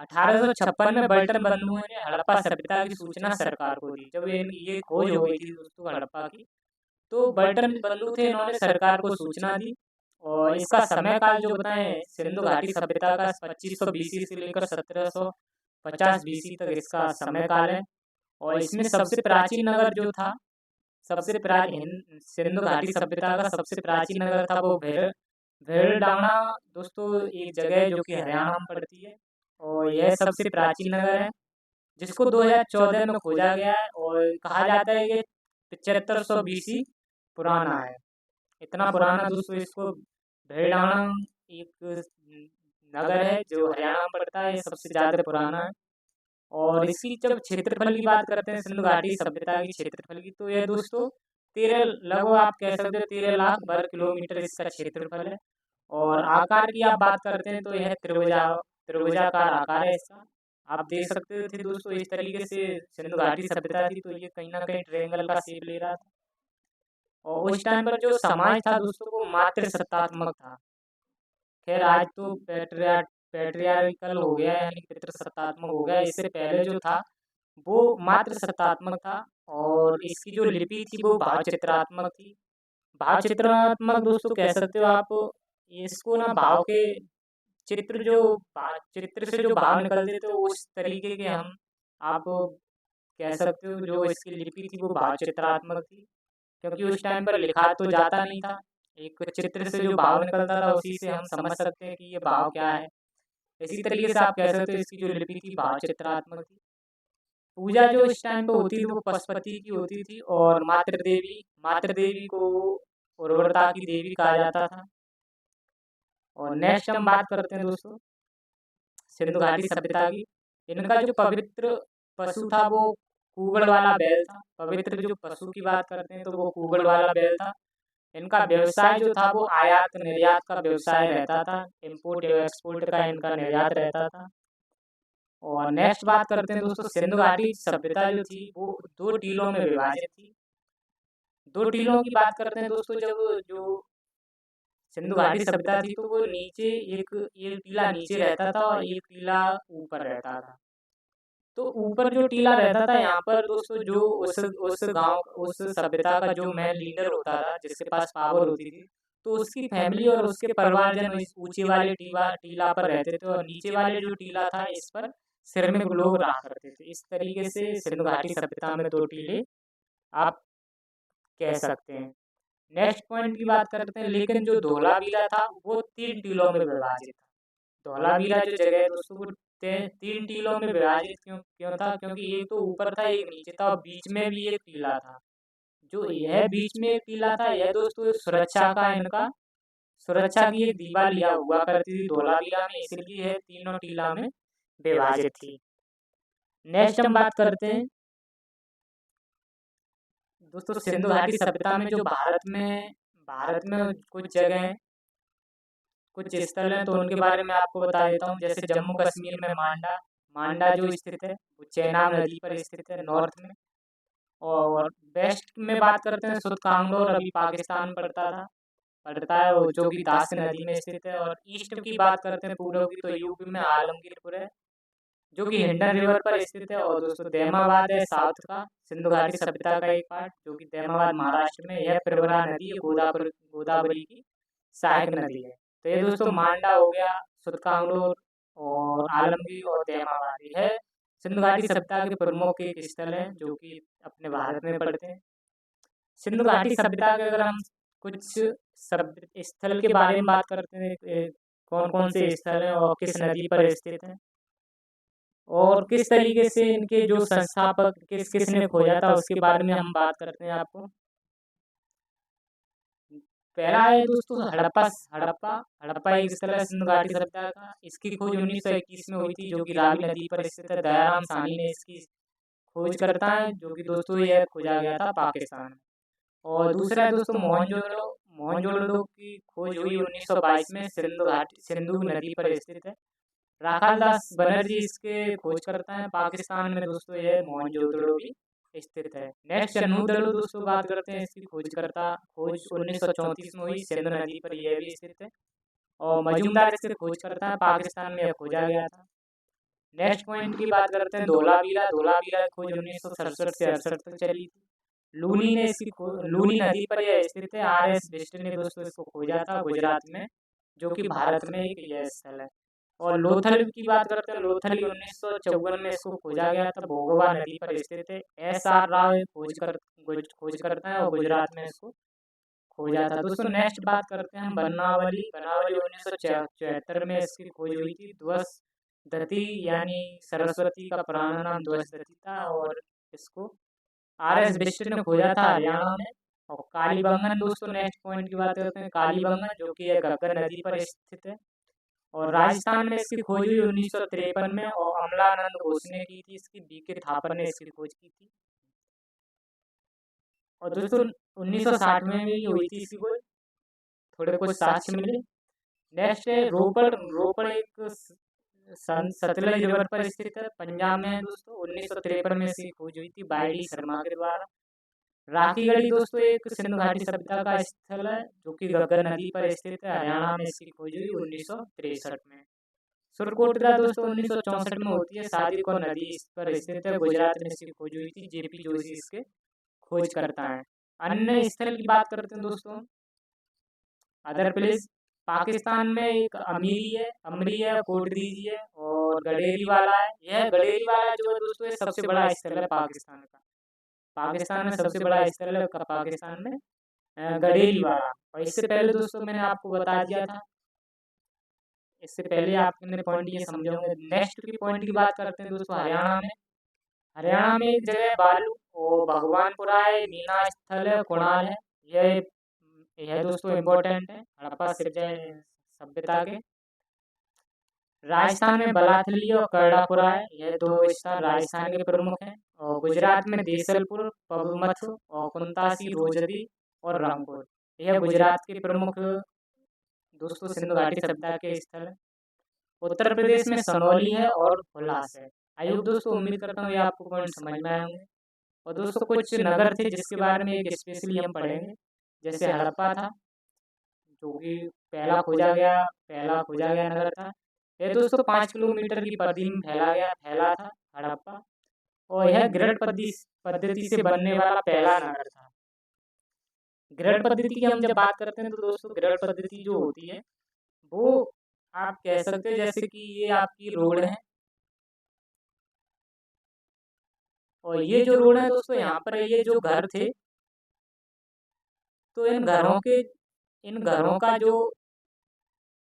1856 में बल्टन बंधुओं ने हड़प्पा सभ्यता की सूचना सरकार को दी। जब ये खोज हो गई थी दोस्तों हड़प्पा की, तो बल्टन बंधु थे, इन्होंने सरकार को सूचना दी। और इसका समय काल जो बताएं, सिंधु घाटी सभ्यता का 2500 बीसी से लेकर 1750 बीसी तक इसका समय काल है। और इसमें सबसे प्राचीन नगर जो था, सबसे प्राचीन सिंधु घाटी सभ्यता का सबसे प्राचीन नगर था वो भेड़डांगा दोस्तों, एक जगह है जो कि हरियाणा में पड़ती है। और यह सबसे प्राचीन नगर है, जिसको 2014 में खोजा गया है। और कहा जाता है कि 7500 बीसी पुराना है। इतना पुराना दोस्तों इसको भेड़डांगा एक नगर है जो हरियाणा में पड़ता है, ये सबसे ज़्यादा पुराना है। और इसकी जब क्षेत्रफल की बात करते हैं सिंधु घाटी सभ्यता की क्षेत्रफल की, तो यह दोस्तों 13 लगभग आप कह सकते हो 13 लाख वर्ग किलोमीटर इसका क्षेत्रफल है। और आकार की आप बात करते हैं तो यह त्रिभुजाकार आकार है इसका। आप देख सकते थे दोस्तों इस तरीके से सिंधु घाटी सभ्यता थी, तो ये कहीं ना कहीं ट्रायंगल का शेप ले रहा था। और उस टाइम पर जो समाज था दोस्तों वो मातृ सत्तात्मक था। खैर आज तो पैट्रियार्कल हो गया है, यानी पितृसत्तात्मक हो गया। इससे पहले जो था वो मातृ सत्तात्मक था। और इसकी जो लिपि थी वो भाव चित्रात्मक थी। भाव चित्रात्मक दोस्तों कह सकते हो आप, इसको ना भाव के चित्र से जो भाव निकलते थे उस तरीके के हम आप कह सकते हो, जो इसकी लिपि थी वो भाव चित्रात्मक थी। क्योंकि उस टाइम पर लिखा तो जाता नहीं था, एक चित्र से जो भाव निकलता था उसी से हम समझ सकते हैं कि ये भाव क्या है। इसी तरीके से आप कह सकते हो इसकी जो लिपि थी भाव चित्रात्मक थी। पूजा जो इस टाइम पे होती थी वो पशुपति की होती थी, और मातृ देवी को उर्वरता की देवी कहा जाता था। और नेक्स्ट हम बात करते हैं दोस्तों सिंधु घाटी सभ्यता की। इनका जो पवित्र पशु था वो कुगड़ वाला बैल था। पवित्र जो पशु की बात करते हैं तो वो कुगड़ वाला बैल था। इनका व्यवसाय जो था वो आयात निर्यात का व्यवसाय रहता था, इम्पोर्ट या एक्सपोर्ट का इनका निर्यात रहता था। और नेक्स्ट बात करते हैं दोस्तों सिंधु घाटी सभ्यता जो थी वो 2 टीलों में विभाजित थी। 2 टीलों की बात करते हैं दोस्तों, जब जो सिंधु घाटी सभ्यता थी तो वो नीचे एक एक टीला नीचे रहता था और एक टीला ऊपर रहता था। तो ऊपर जो टीला रहता था यहाँ पर दोस्तों जो उस सभ्यता का जो मेन लीडर होता था, जिसके पास पावर होती थी, तो उसकी फैमिली और उसके परिवारजन इस ऊंचे वाले टीला पर रहते थे, और नीचे वाले जो टीला था इस पर श्रमिक लोग रहा करते थे। इस तरीके से सिंधु घाटी सभ्यता में 2 टीले आप कह सकते हैं। नेक्स्ट पॉइंट की बात करते हैं, लेकिन जो धोलावीरा था वो 3 टीलों में विभाजित था। धौलावीरा जो जगह है दोस्तों वो 3 टीलों में विभाजित क्यों क्यों था, क्योंकि एक तो ऊपर था एक नीचे था और बीच में भी एक टीला था। जो यह बीच में एक टीला था यह दोस्तों सुरक्षा का इनका सुरक्षा की एक दीवार लिया हुआ करती थी धोलावीरा में, इसलिए यह तीनों टीला में विभाजित थी। नेक्स्ट हम बात करते हैं दोस्तों सिंधु घाटी सभ्यता में जो भारत में कुछ जगह कुछ स्थल हैं, तो उनके बारे में आपको बता देता हूँ। जैसे जम्मू कश्मीर में मांडा मांडा जो स्थित है वो चेनाब नदी पर स्थित है नॉर्थ में। और वेस्ट में बात करते हैं सुध कांगड़ोर, अभी पाकिस्तान पड़ता है, वो जो कि दास नदी में स्थित है। और ईस्ट की बात करते हैं पूर्व की, तो यूपी में आलमगीरपुर है जो कि हिंडन रिवर पर स्थित है। और दोस्तों दहमाबाद है साउथ का सिंधु घाटी सभ्यता का एक पार्ट, जो कि दहमाबाद महाराष्ट्र में। यह प्रवरा नदी है, गोदावरी की सहायक नदी है। तो ये दोस्तों मांडा हो गया, सुतकांगड़ोर और आलमगीर और दहमाबाद, यह सिंधु घाटी सभ्यता के प्रमुख एक स्थल हैं जो कि अपने भारत में पड़ते हैं। सिंधु घाटी सभ्यता के अगर हम कुछ सभ्य स्थल के बारे में बात करते हैं, कौन कौन से स्थल हैं और किस नदी पर स्थित हैं और किस तरीके से इनके जो संस्थापक किसने खोजा था, उसके बारे में हम बात करते हैं आपको। पहला है दोस्तों हड़प्पा हड़प्पा हड़प्पा एक स्थल है सिंधु घाटी सभ्यता का। इसकी खोज 1921 में हुई थी, जो कि रावी नदी पर स्थित है। दयाराम साहनी ने इसकी खोज करता है, जो कि दोस्तों यह खोजा गया था पाकिस्तान में। और दूसरा है दोस्तों मोहनजोदड़ो मोहनजोदड़ो की खोज हुई 1922 में, सिंधु नदी पर स्थित है। राखाल दास बनर्जी इसके खोज करता है पाकिस्तान में। दोस्तों यह मोहनजोदड़ो भी स्थित है। नेक्स्ट चन्नूदड़ो दोस्तों बात करते हैं, इसकी खोज 1934 में हुई, सिंधु नदी पर यह भी स्थित है। और मजूमदार इससे खोज करता है, पाकिस्तान में यह खोजा गया था। नेक्स्ट पॉइंट की बात करते हैं धोलावीरा की खोज 1967 से 68 तक चली थी। लूनी नदी पर यह स्थित है। RS बिष्ट ने दोस्तों इसको खोजा था गुजरात में, जो कि भारत में एक यह स्थल है। और लोथल की बात करते हैं, लोथल 1954 में इसको खोजा गया था, भोगवा नदी पर स्थित है। SR राव खोज करता है और गुजरात में इसको खोजा था। दोस्तों नेक्स्ट बात करते हैं हम बनावली बनावली 1974 में इसकी खोज हुई थी। ध्वस दती यानी सरस्वती का पुराना नाम ध्वस दती था, और इसको RS बिष्ट ने खोजा था हरियाणा में। और कालीबंगन दोस्तों नेक्स्ट पॉइंट की बात करते हैं, कालीबंगन जो कि घग्गर नदी पर स्थित है। और राजस्थान में इसकी खोज हुई 1953 में, और अमलानंद घोष ने की थी इसकी, BK थापर ने इसकी खोज की थी। और दोस्तों 1960 में भी हुई थी इसकी खोज, थोड़े कुछ साक्ष्य मिले। नेक्स्ट है रोपड़ एक सतलज रिवर पर स्थित है, पंजाब में है दोस्तों। 1953 में इसकी खोज हुई थी बाईडी शर्मा के द्वारा। राखीगढ़ी दोस्तों एक सिंधु घाटी सभ्यता का स्थल है, जो कि घग्गर नदी पर स्थित है, हरियाणा में इसकी खोज हुई 1963 में। सुरकोटदा दोस्तों 1964 में होती है, सादिको नदी इस पर स्थित है, गुजरात में इसकी खोज हुई थी। JP जोशी इसके खोज करता है। अन्य स्थल की बात करते हैं दोस्तों, अदर प्लेस पाकिस्तान में एक अमरी है, कोटदीजी है और गडेरी वाला है। यह गडेरी वाला जो है दोस्तों ये सबसे बड़ा स्थल है पाकिस्तान का। पाकिस्तान में सबसे बड़ा स्थल है पाकिस्तान में गडेरी वाला। और इससे पहले दोस्तों मैंने आपको बता दिया था, इससे पहले आपने पॉइंट ये समझे होंगे। नेक्स्ट की पॉइंट की बात करते हैं दोस्तों, हरियाणा में एक जगह बालू और भगवानपुरा है, मीना स्थल है, कुणाल है। यह दोस्तों इम्पोर्टेंट है हड़प्पा सभ्यता के। राजस्थान में बलाथली और करड़ापुरा है, यह दो स्थान राजस्थान के प्रमुख हैं। और गुजरात में देसलपुर, पबमथ और कुंतासी, रोजदी और रामपुर, यह गुजरात के प्रमुख दोस्तों सिंधु घाटी सभ्यता के स्थल है। उत्तर प्रदेश में सनौली है और हुल्लास है। आइए दोस्तों उम्मीद करता हूँ ये आपको पॉइंट समझ में आए होंगे। और दोस्तों कुछ नगर थे जिसके बारे में एक स्पेशली हम पढ़ेंगे, जैसे हड़प्पा था जो कि पहला खोजा गया नगर था। यह दोस्तों 5 किलोमीटर की परिधि में फैला था हड़प्पा। और यह ग्रिड पद्धति से बनने वाला पहला नगर था। ग्रिड पद्धति की हम जब बात करते हैं तो दोस्तों ग्रिड पद्धति जो होती है वो आप कह सकते हैं जैसे कि ये आपकी रोड है, और ये जो रोड है दोस्तों यहाँ पर ये जो घर थे, तो इन घरों का जो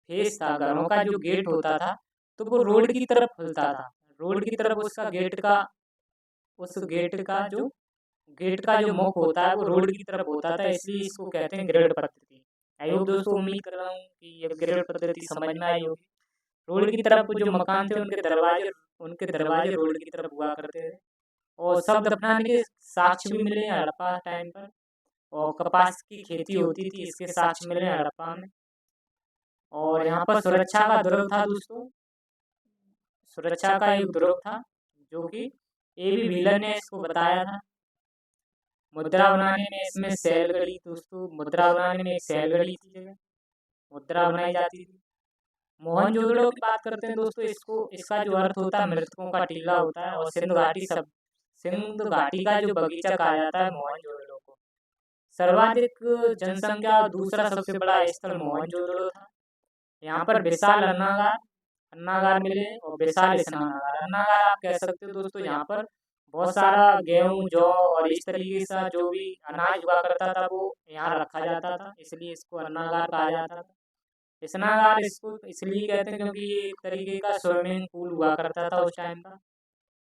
फेस था, घरों का जो गेट होता था, तो वो रोड की तरफ खुलता था। रोड की तरफ उसका गेट का जो मुख होता है वो रोड की तरफ होता था, इसलिए इसको कहते हैं ग्रिड पद्धति। आई होप दोस्तों, उम्मीद कर रहा हूँ कि ये ग्रेड पद्धति समझ में आई होगी। रोड की तरफ जो मकान थे उनके दरवाजे रोड की तरफ हुआ करते थे, और सब दफनाने के साक्ष्य भी मिले हैं हड़प्पा टाइम पर, और कपास की खेती होती थी, इसके साक्ष्य मिले हैं हड़प्पा में। और यहाँ पर सुरक्षा का दुर्ग था दोस्तों, सुरक्षा का एक दुर्ग था, जो कि A.B. व्हीलर ने इसको बताया था। मुद्रा बनाने में इसमें सेल गढ़ी दोस्तों, मुद्रा बनाने में एक सेल गढ़ी थी जगह, मुद्रा बनाई जाती थी। मोहनजोदड़ो की बात करते हैं दोस्तों, इसका जो अर्थ होता है मृतकों का टीला होता है, और सिंधु घाटी का जो बगीचा कहा जाता है मोहनजोदड़ो को। सर्वाधिक जनसंख्या और दूसरा सबसे बड़ा स्थल मोहनजोदड़ो था। यहाँ पर विशाल अन्नागार अन्नागार मिले और विशाल स्नानागार। अन्नागार आप कह सकते हो दोस्तों, यहाँ पर बहुत सारा गेहूं, जौ और इस तरीके से जो भी अनाज हुआ करता था वो यहाँ रखा जाता था, इसलिए इसको अन्नागार कहा जाता था। स्नानागार इसको इसलिए कहते हैं क्योंकि ये एक तरीके का स्विमिंग पूल हुआ करता था उस टाइम का,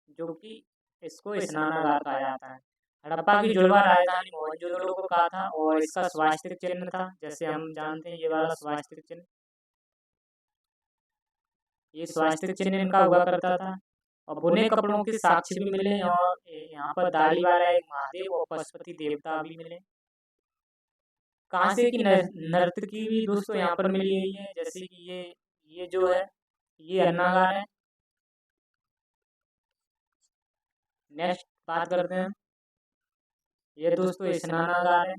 जो कि इसको स्नानागार कहा जाता है। हड़प्पा की जुड़वा राजधानी मोहनजोदड़ो को कहा था, और इसका स्वास्तिक चिन्ह था, जैसे हम जानते हैं ये वाला स्वास्तिक चिन्ह, ये स्वास्तिक चिन्ह इनका हुआ करता था। और बुने कपड़ों के साक्ष्य भी मिले, और यहाँ पर दाढ़ी वाला एक महादेव और पशुपति देवता भी मिले। कांसे की नर्तकी भी दोस्तों यहाँ पर मिली हुई है, जैसे कि ये जो है ये अन्नागार है। नेक्स्ट बात करते हैं, ये दोस्तों स्नानागार है।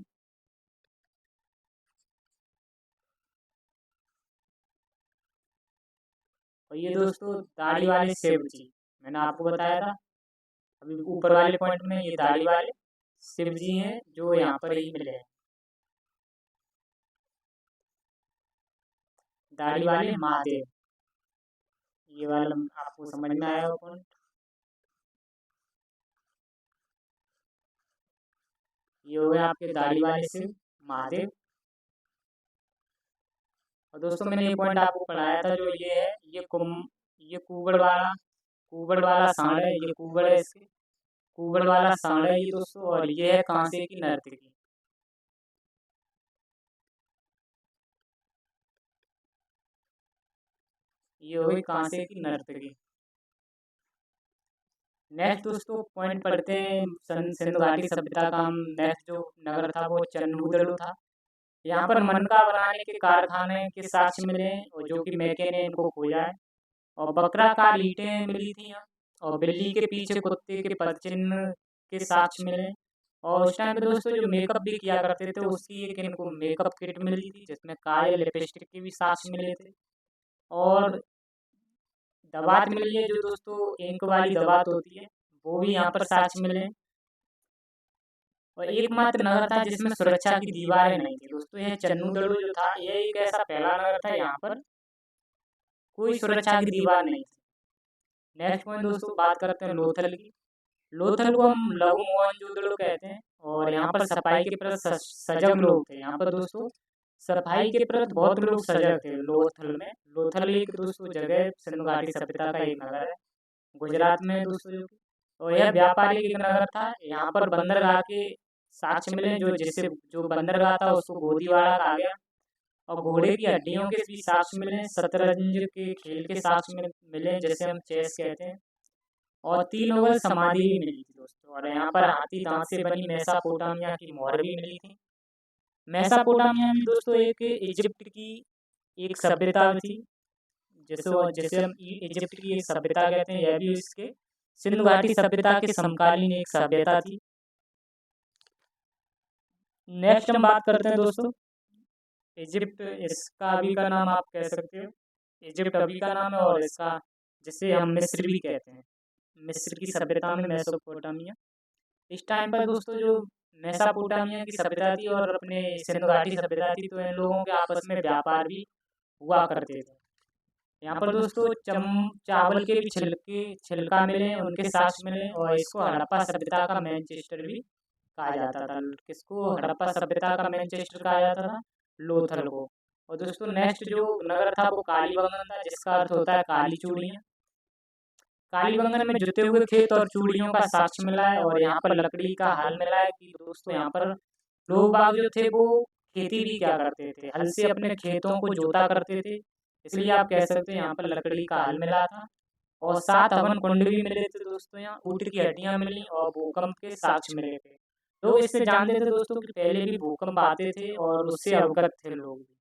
और ये दोस्तों दाढ़ी वाले शिव जी, मैंने आपको बताया था अभी ऊपर वाले पॉइंट में, ये दाढ़ी वाले शिव जी हैं जो यहाँ पर ही मिले हैं, दाढ़ी वाले महादेव। ये वाला आपको समझ में आया होगा पॉइंट। ये हो गए आपके दाढ़ी वाले शिव महादेव। और दोस्तों मैंने ये पॉइंट आपको पढ़ाया था, जो ये है ये कुबड़ वाला सांड है, ये कुबड़ है, इसके कुबड़ वाला सांड है ये दोस्तों, और ये है कांसे की नर्तकी। ये हो गई कांसे की नर्तकी। नेक्स्ट दोस्तों पॉइंट पढ़ते हैं, सिंधु घाटी सभ्यता का हम नेक्स्ट जो नगर था वो चन्नूदड़ो था। यहाँ पर मनका बनाने के कारखाने के साक्ष्य मिले, और जो कि मैके ने इनको खोजा है। और बकराकार ईंटें मिली थी यहाँ, और बिल्ली के पीछे कुत्ते के पदचिन्ह के साक्ष्य मिले। और उस टाइम पे दोस्तों जो मेकअप भी किया करते थे उसकी एक इनको मेकअप किट मिली थी, जिसमें काजल लिपस्टिक के भी साक्ष्य मिले थे। और दवात मिली है, जो दोस्तों इंक वाली दवात होती है, वो भी यहाँ पर साक्ष्य मिले। और एकमात्र नगर था जिसमें सुरक्षा की दीवारें नहीं थी दोस्तों, यह चन्नूदड़ो जो था, यह एक ऐसा पहला नगर था यहाँ पर कोई सुरक्षा की दीवार नहीं थी। नेक्स्ट पॉइंट दोस्तों बात करते हैं लोथल की। लोथल को हम लघु मोहनजोदड़ो कहते हैं, और यहाँ पर सफाई के प्रति सजग लोग थे। यहाँ पर दोस्तों सफाई के प्रति बहुत लोग सजग थे लोथल में। लोथल एक दोस्तों जगह सिंधु घाटी सभ्यता का एक नगर है गुजरात में दोस्तों, जो और यह व्यापारिक एक नगर था। यहाँ पर बंदरगाह के साक्ष्य मिले, जो बंदरगाह था उसको गोदीवाड़ा कहा गया। और घोड़े की हड्डियों के भी साक्ष्य मिले, शतरंज के खेल के साक्ष्य मिले, जैसे हम चेस कहते हैं। और 3 मुगल समाधि भी मिली थी दोस्तों, और यहाँ पर हाथी दांत से बनी मेसोपोटामिया की मोहर भी मिली थी। मेसोपोटामिया में दोस्तों एक इजिप्ट की एक सभ्यता थी, जैसे जैसे हम इजिप्ट की एक सभ्यता कहते हैं, यह भी इसके सिंधु घाटी सभ्यता के समकालीन एक सभ्यता थी। नेक्स्ट हम बात करते हैं दोस्तों इजिप्ट, इसका अभी का नाम आप कह सकते हो, इजिप्ट अभी का नाम है, और इसका जिसे हम मिस्र भी कहते हैं, मिस्र की सभ्यता में मेसोपोटामिया। इस टाइम पर दोस्तों जो मेसोपोटामिया की सभ्यता थी और अपने सिंधु घाटी सभ्यता थी, तो इन लोगों के आपस में व्यापार भी हुआ करते थे। यहाँ पर दोस्तों चावल के भी छिलका मिले, उनके साक्ष्य मिले, और इसको हड़प्पा सभ्यता का मैनचेस्टर भी कहा जाता था। किसको हड़प्पा सभ्यता का मैनचेस्टर कहा जाता था? लोथल को। और दोस्तों नेक्स्ट जो नगर था वो कालीबंगन था, जिसका अर्थ होता है काली चूड़ियाँ। कालीबंगन में जुते हुए खेत और चूड़ियों का साक्ष्य मिला है, और यहाँ पर लकड़ी का हाल मिला है कि दोस्तों यहाँ पर लोग बाग जो थे वो खेती भी क्या करते थे, हल से अपने खेतों को जोता करते थे। इसलिए आप कह सकते हैं यहाँ पर लकड़ी का हल मिला था। और 7 हवन कुंड भी मिले थे दोस्तों, यहाँ ऊँट की हड्डियाँ मिली और भूकंप के साक्ष्य मिले थे। लोग इससे जानते थे दोस्तों कि पहले भी भूकंप आते थे और उससे अवगत थे लोग भी।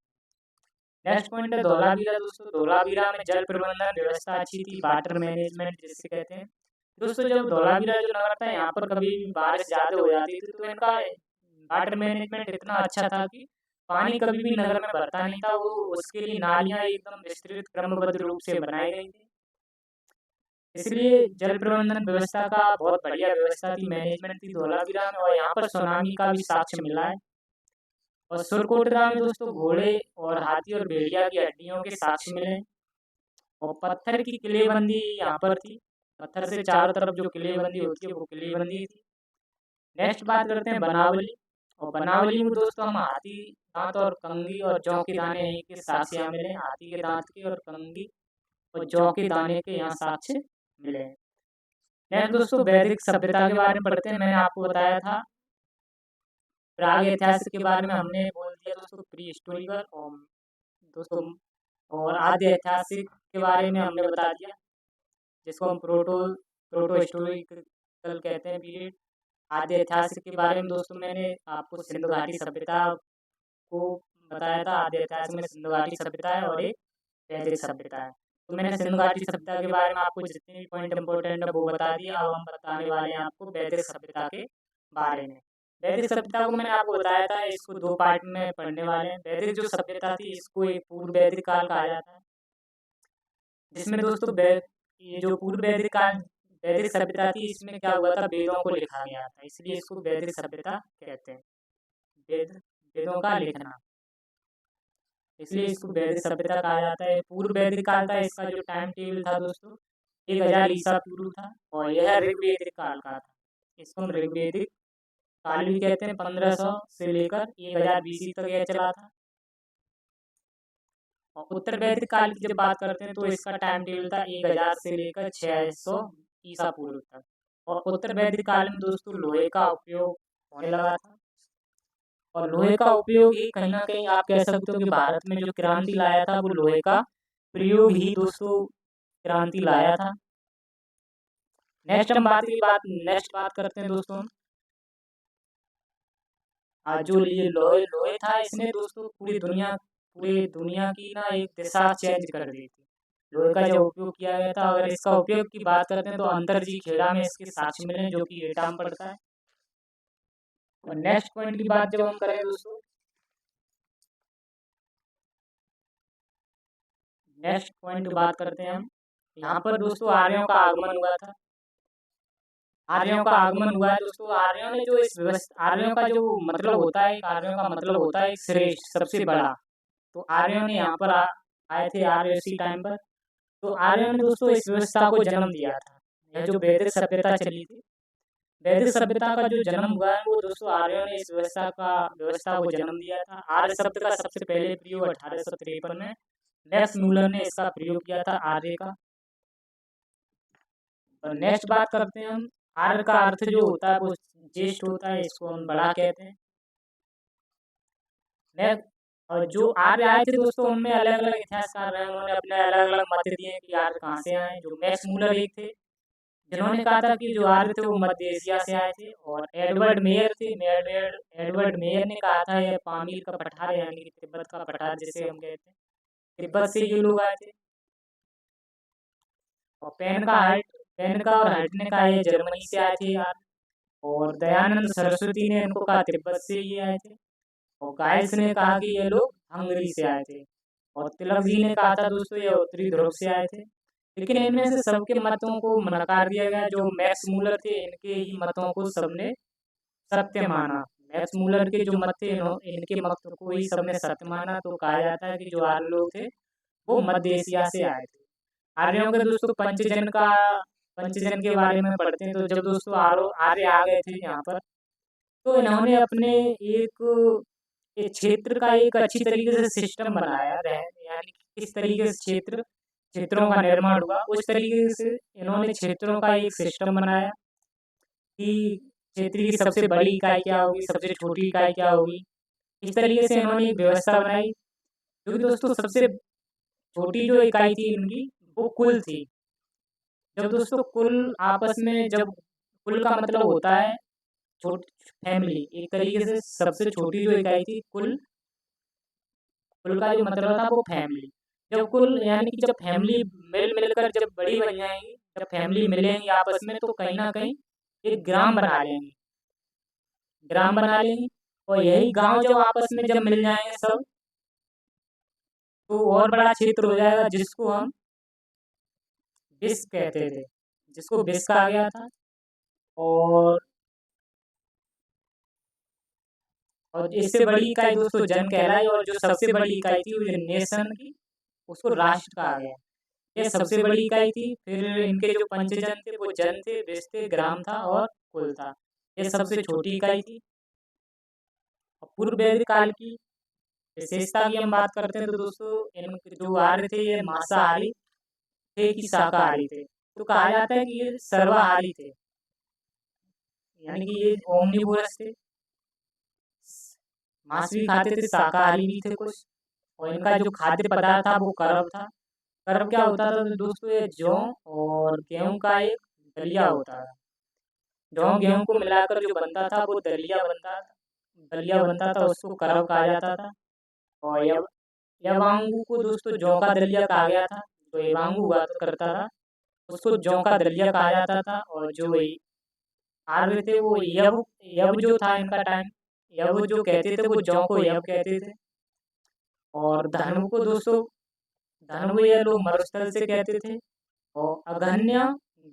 नेक्स्ट पॉइंट है धौलावीरा दोस्तों। धौलावीरा में जल प्रबंधन व्यवस्था अच्छी थी, वाटर मैनेजमेंट जिसे कहते हैं। दोस्तों जब धौलावीरा जो नगर था यहाँ पर कभी भी बारिश ज़्यादा हो जाती थी तो इनका वाटर मैनेजमेंट इतना अच्छा था कि पानी कभी भी नगर में भरता नहीं था। वो उसके लिए नालियाँ एकदम विस्तृत क्रमबद्ध रूप से बनाई गई थी। इसलिए जल प्रबंधन व्यवस्था का बहुत बढ़िया व्यवस्था थी, मैनेजमेंट थी धौलावीरा में। और यहाँ पर सुनामी का भी साक्ष्य मिला है। और सुरकोटरा में दोस्तों घोड़े और हाथी और भेड़िया की हड्डियों के साक्ष्य मिले। और पत्थर की किलेबंदी यहाँ पर थी, पत्थर से चारों तरफ जो किलेबंदी होती है वो किलेबंदी थी। नेक्स्ट बात करते हैं बनावली। और बनावली में दोस्तों हम हाथी दांत और कंगी और जौ के दाने यहीं के साक्ष्य यहाँ मिले, हाथी के दांत के और कंगी और जौ के दाने के यहाँ साक्ष्य मिले। नेक्स्ट दोस्तों वैदिक सभ्यता के बारे में पढ़ते हैं। मैंने आपको बताया था प्राग ऐतिहासिक के बारे में हमने बोल दिया दोस्तों, प्री हिस्टोरिकल। और दोस्तों और आद्य ऐतिहासिक के बारे में हमने बता दिया, जिसको हम प्रोटो हिस्टोरिकल कहते हैं पीरियड। आद्य ऐतिहासिक के बारे में दोस्तों मैंने आपको सिंधु घाटी सभ्यता को बताया था। आद्य ऐतिहासिक में सिंधु घाटी सभ्यता है और एक वैदिक सभ्यता है। तो मैंने सिंधु घाटी सभ्यता के बारे में आपको जितने भी पॉइंट इंपॉर्टेंट है वो बता दिया। अब हम बताने वाले हैं आपको वैदिक सभ्यता के बारे में। वैदिक सभ्यता को मैंने आपको बताया था, इसको 2 पार्ट में पढ़ने वाले हैं। वैदिक जो सभ्यता थी इसको एक पूर्व वैदिक काल कहा जाता है, जिसमें दोस्तों ये जो पूर्व वैदिक काल वैदिक सभ्यता थी इसमें क्या हुआ था, वेदों को लिखा गया था, इसलिए इसको वैदिक सभ्यता कहते हैं। वेदों का लिखना, इसलिए इसको वैदिक सभ्यता कहा जाता है। पूर्व वैदिक काल था, इसका जो टाइम टेबल था दोस्तों 1000 ईसा पूर्व था। और यह ऋग्वेदिक काल का था, इसको हम ऋग्वेदिक काल भी कहते हैं। 1500 से लेकर 1000 BC तक यह चला था। और उत्तर वैदिक काल की जब बात करते हैं तो इसका टाइम टेबल था 1000 से लेकर 600 ईसा पूर्व तक। और उत्तर वैदिक काल में दोस्तों लोहे का उपयोग होने लगा था। और लोहे का उपयोग ही कहीं ना कहीं आप कह सकते हो कि भारत में जो क्रांति लाया था वो लोहे का प्रयोग ही दोस्तों क्रांति लाया था। नेक्स्ट बात करते हैं दोस्तों, आज जो ये लोहे लोहे था इसने दोस्तों पूरी दुनिया की ना एक दिशा चेंज कर दी थी। लोहे का जो उपयोग किया गया था, अगर इसका उपयोग की बात करते हैं तो अंतरजी खेड़ा में इसके साक्ष्य मिले जो कि एटा में पड़ता है। और नेक्स्ट पॉइंट की बात जब हम करें दोस्तों, नेक्स्ट पॉइंट की बात करते हैं हम, यहाँ पर दोस्तों आर्यों का आगमन हुआ था। आर्यों का आगमन हुआ है दोस्तों। आर्यों ने जो इस व्यवस्था, आर्यों का जो मतलब होता है, आर्यों का मतलब होता है श्रेष्ठ, सबसे बड़ा। तो आर्यों ने यहाँ पर आए थे आर्य इसी टाइम पर। तो आर्यों ने दोस्तों इस व्यवस्था को जन्म दिया था। यह जो वैदिक सभ्यता चली थी, वैदिक सभ्यता का जो जन्म हुआ है वो दोस्तों आर्यों ने इस व्यवस्था को जन्म दिया था। आर्य शब्द का सबसे पहले प्रयोग 1853 में मैक्स मूलर ने इसका प्रयोग किया था, आर्य का। और नेक्स्ट बात करते हैं हम, आर्य का अर्थ जो होता है वो ज्येष्ठ होता है, इसको हम बड़ा कहते हैं। और जो आर्य आए थे दोस्तों उनमें अलग अलग इतिहासकार रहे, उन्होंने अपने अलग अलग मत दिए कि आर्य कहाँ से आए। जो मैक्स मूलर एक थे जिन्होंने कहा था कि जो आर्य थे वो मध्य एशिया से आए थे। और एडवर्ड मेयर थे, एडवर्ड मेयर ने कहा था यह पामीर का पठार यानी कि तिब्बत का पठार जिसे हम कहते हैं, तिब्बत से ये लोग आए थे। और पेन का और हर्ट ने कहा ये जर्मनी से आए थे यार। और दयानंद सरस्वती ने इनको कहा तिब्बत से ये आए थे। और गाइस ने कहा कि ये लोग हंगरी से आए थे। और तिलक जी ने कहा था दोस्तों ये उत्तरी ध्रुव से आए थे। लेकिन इनमें से सबके मतों को नकार दिया गया। जो मैक्स मूलर थे इनके ही मतों को सबने सत्य माना। मैक्स मूलर के जो मत थे इनके मत को ही सबने सत्य माना। तो कहा जाता है कि जो आर्य लोग थे वो मध्य एशिया से आए थे। आर्यों के दोस्तों पंचजन के बारे में पढ़ते हैं। तो जब दोस्तों आर्य आ गए थे यहाँ पर तो इन्होंने अपने एक क्षेत्र का एक अच्छी तरीके से सिस्टम बनाया, यानी किस तरीके से क्षेत्रों का निर्माण हुआ उस तरीके से इन्होंने क्षेत्रों का एक सिस्टम बनाया कि क्षेत्र की सबसे बड़ी इकाई क्या होगी, सबसे छोटी इकाई क्या होगी। इस तरीके से इन्होंने एक व्यवस्था बनाई, जो कि दोस्तों सबसे छोटी जो इकाई थी इनकी, वो कुल थी। जब दोस्तों कुल आपस में जब कुल का मतलब होता है छोट फैमिली, एक तरीके से सबसे छोटी जो इकाई थी कुल, कुल का जो मतलब था वो फैमिली। जब कुल यानी कि जब फैमिली मिल-मिलकर जब बड़ी बन जाएँगी, जब फैमिली मिलेंगी आपस में तो कहीं न कहीं एक ग्राम बना लेंगी, ग्राम बना लेंगी और यही गाँव जब आपस में जब मिल जाएँगे सब, तो और बड़ा क्षेत्र हो जाएगा जिसको हम विश्व कहते थे, जिसको विश्व कहा गया था। और इससे बड़ी इकाई दोस्तों जन कहलाई और जो सबसे बड़ी इकाई थी वो नेशन की, उसको राष्ट्र कहा गया। ये सबसे बड़ी इकाई थी, फिर इनके जो पंचजन थे वो जन थे, देश थे, ग्राम था और कुल था। ये सबसे छोटी इकाई थी। और पूर्व वैदिक काल की विशेषता की हम बात करते हैं तो दोस्तों इनके जो आर्य थे ये मांसाहारी थे कि शाकाहारी थे। तो कहा जाता है कि ये सर्वाहारी थे, यानी कि ये ओमनिवोरस थे, मांस भी खाते थे, शाकाहारी भी थे कुछ। और इनका जो खाद्य पदार्थ था वो करब था। करब क्या होता था तो दोस्तों ये जौ और गेहूँ का एक दलिया होता था। जौ गेहूँ को मिलाकर जो बनता था वो दलिया बनता था, उसको करब कहा जाता था। और यवांगू को दोस्तों जौ का दलिया कहा गया था। जो यवांगू हुआ तो करता था उसको जौ का दलिया कहा जाता था। और जो आर्य थे वो यव यव जो था इनका टाइम, यव जो कहते थे वो जौ को यव कहते थे। और धनव को दोस्तों धनव ये लोग मरुस्थल से कहते थे। और अगन्य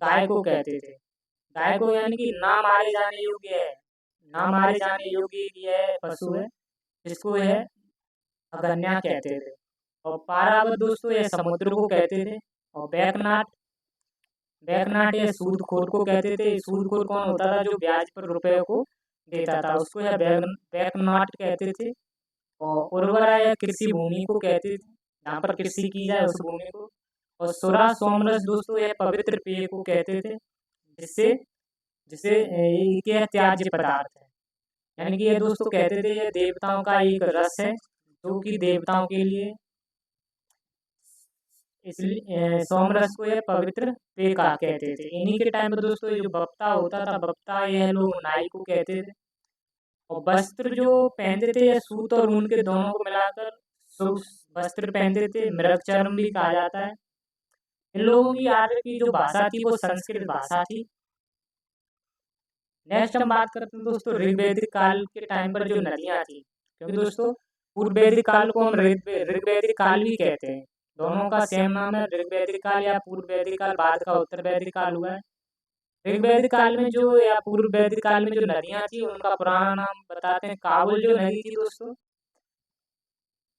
गाय को कहते थे। गाय को यानी कि ना मारे जाने योग्य है, ना मारे जाने योग्य यह पशु है, जिसको यह अगन्या कहते थे। और पारावत दोस्तों ये समुद्र को कहते थे। और बैकनाट बैकनाट ये सूदखोर को कहते थे। सूदखोर कौन होता था? जो ब्याज पर रुपए को देता था उसको यह बैकनाट कहते थे। और उर्वरा या कृषि भूमि को कहते थे, जहाँ पर कृषि की जाए उस भूमि को। और सुरा सोमरस दोस्तों यह पवित्र पेय को कहते थे, जिससे जिसे ये त्याज्य पदार्थ है। यानी कि ये दोस्तों कहते थे ये देवताओं का एक रस है, जो कि देवताओं के लिए, इसलिए सोमरस को ये पवित्र पेय कहा कहते थे। इन्हीं के टाइम पर दोस्तों ये जो बप्ता होता था, बप्ता यह लोग नाई को कहते थे। और वस्त्र जो पहनते थे ये सूत और ऊन के दोनों को मिलाकर वस्त्र पहनते थे, मृगचर्म भी कहा जाता है। इन लोगों की आर्य की जो भाषा थी वो संस्कृत भाषा थी। नेक्स्ट हम बात करते हैं दोस्तों ऋग्वैदिक काल के टाइम पर जो नदियाँ थी, क्योंकि दोस्तों पूर्व वैदिक काल को हम ऋग्वैदिक काल भी कहते हैं। दोनों का सेम नाम है, ऋग्वैदिक काल या पूर्व वैदिक काल, बाद का उत्तर वैदिक काल हुआ है। ऋग्वैदिक काल में जो या पूर्व वैदिक काल में जो नदियाँ थी उनका पुराना नाम बताते हैं। काबुल जो नदी थी दोस्तों,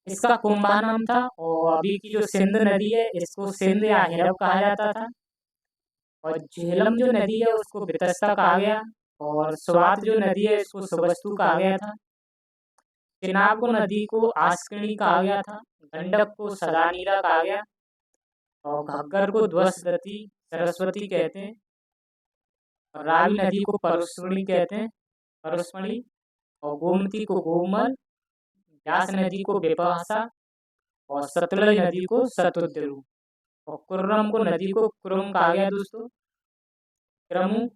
इसका कुंभा नाम था। और अभी की जो सिंध नदी है इसको सिंध या हिरव कहा जाता था। और झेलम जो नदी है उसको वितस्ता कहा गया। और स्वात जो नदी है इसको सुबस्तु कहा गया था। चिनाब को नदी को आस्किनी कहा गया था। गंडक को सदानीला कहा गया। और घग्गर को ध्वसदती सरस्वती कहते हैं। और रावी नदी को परुष्मणी कहते हैं, परुष्मणी। और गोमती को गोमल, व्यास नदी को विपाशा। और सतलज नदी को शतुद्रु। और कुर्रम को नदी को कुरुम कहा गया दोस्तों, क्रमु।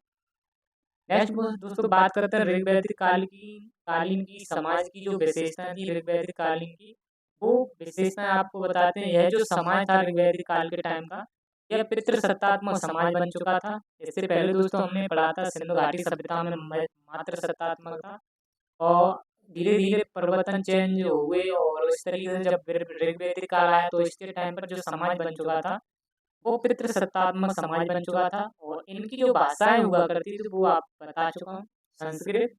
नेक्स्ट दोस्तों बात करते हैं ऋग्वैदिक कालीन की समाज की जो विशेषता थी ऋग्वैदिक कालीन की, वो विशेषताएं आपको बताते हैं। यह जो समाज था ऋग्वैदिक काल के टाइम का, यह पितृसत्तात्मक समाज बन चुका था। इससे पहले दोस्तों हमने पढ़ा था सिंधु घाटी सभ्यता में मात्र सत्तात्मक था। और धीरे धीरे परिवर्तन चेंज हुए और इस तरीके से जब ऋग्वैदिक काल आया तो इसके टाइम पर जो समाज बन चुका था वो पितृसत्तात्मक समाज बन चुका था। और इनकी जो भाषाएं हुआ करती थी वो आप बता चुका हूँ, संस्कृत।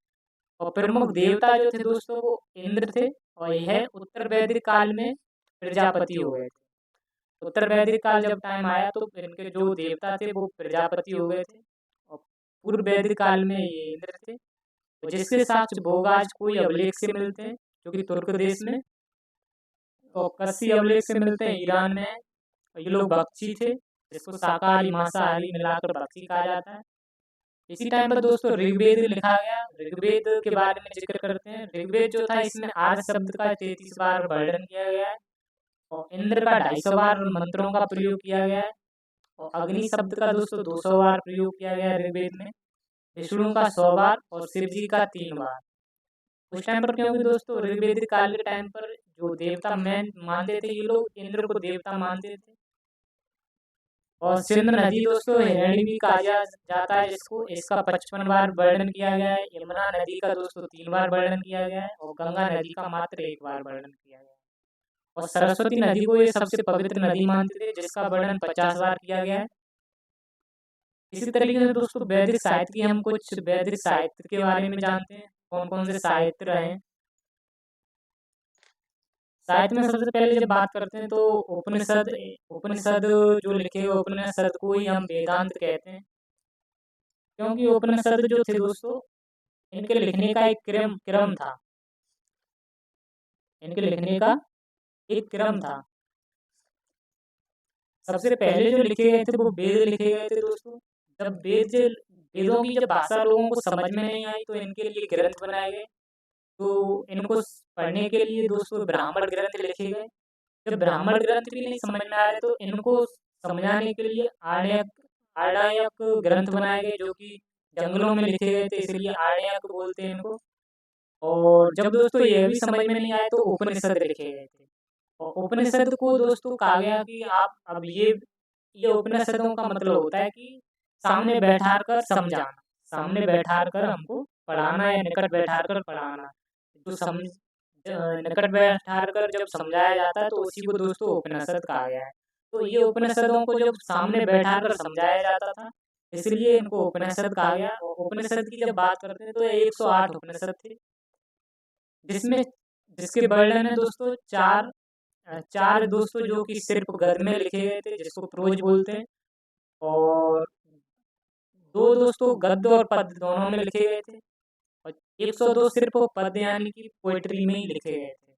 और प्रमुख देवता जो थे दोस्तों वो इंद्र थे। और यह उत्तर वैदिक काल में प्रजापति हो गए थे। उत्तर वैदिक काल जब टाइम आया तो इनके जो देवता थे वो प्रजापति हो गए थे। और पूर्व वैदिक काल में ये इंद्र थे। तो जिसके साक्ष्य भोग आज कोई अभिलेख से मिलते हैं, जो कि तुर्क देश में। और कसी अभिलेख से मिलते हैं ईरान में। और ये लोग भक्षी थे, जिसको शाकाहारी मांसाहारी मिलाकर भक्षी कहा जाता है। इसी टाइम पर दोस्तों ऋग्वेद लिखा गया। ऋग्वेद के बारे में जिक्र करते हैं। ऋग्वेद जो था इसमें आर्य शब्द का 33 बार वर्णन किया गया है और इंद्र का 250 बार मंत्रों का प्रयोग किया गया है और अग्नि शब्द का दोस्तों 200 बार प्रयोग किया गया है ऋग्वेद में। विष्णु का 100 बार और शिव जी का 3 बार। उस टाइम पर क्योंकि दोस्तों ऋग्वेदिक काल के टाइम पर जो देवता मैन मानते थे, ये लोग इंद्र को देवता मानते थे। और सिंध नदी दोस्तों हिरणी भी कहा जाता है जिसको, इसका 55 बार वर्णन किया गया है। यमुना नदी का दोस्तों 3 बार वर्णन किया गया है और गंगा नदी का मात्र 1 बार वर्णन किया गया है। और सरस्वती नदी को ये सबसे पवित्र नदी मानते थे जिसका वर्णन 50 बार किया गया है। इसी तरीके से दोस्तों वैदिक साहित्य की हम कुछ वैदिक साहित्य के बारे में जानते हैं, कौन कौन से साहित्य रहे। साहित्य में सबसे पहले जब बात करते हैं तो उपनिषद उपनिषद जो लिखे हुए उपनिषद को ही हम वेदांत कहते हैं, क्योंकि उपनिषद जो थे दोस्तों इनके लिखने का एक क्रम क्रम था। इनके लिखने का एक क्रम था। सबसे पहले जो लिखे गए थे वो वेद लिखे गए थे दोस्तों। जब वेदों की जब भाषा लोगों को समझ में नहीं आई तो इनके लिए ग्रंथ बनाए गए। तो इनको पढ़ने के लिए दोस्तों ब्राह्मण ग्रंथ लिखे गए। जब ब्राह्मण ग्रंथ भी नहीं समझ में आ रहे तो इनको समझाने के लिए आर्यक आर्यायक ग्रंथ बनाए गए जो कि जंगलों में लिखे गए थे, इसलिए आर्यायक बोलते हैं इनको। और जब दोस्तों ये भी समझ में नहीं आए तो उपनिषद लिखे गए थे। और उपनिषद को दोस्तों कहा गया कि आप अब ये उपनिषदों का मतलब होता है कि सामने बैठा कर समझाना, सामने बैठा कर हमको पढ़ाना या निकट बैठा कर पढ़ाना। जो समझ निकट बैठा कर जब समझाया जाता है तो उसी को दोस्तों उपनिषद कहा गया है। तो ये उपनिषदों को जब सामने बैठा कर समझाया जाता था इसलिए इनको उपनिषद कहा गया। और उपनिषद की जब बात करते हैं तो 108 उपनिषद थे, जिसमें जिसके वर्णन है दोस्तों चार दोस्तों जो कि सिर्फ गद्य में लिखे गए थे जिसको प्रोज बोलते हैं, और 2 दोस्तों गद्य और पद्य दोनों में लिखे गए थे और 102 सिर्फ पद्य यानी कि पोएट्री में ही लिखे गए थे।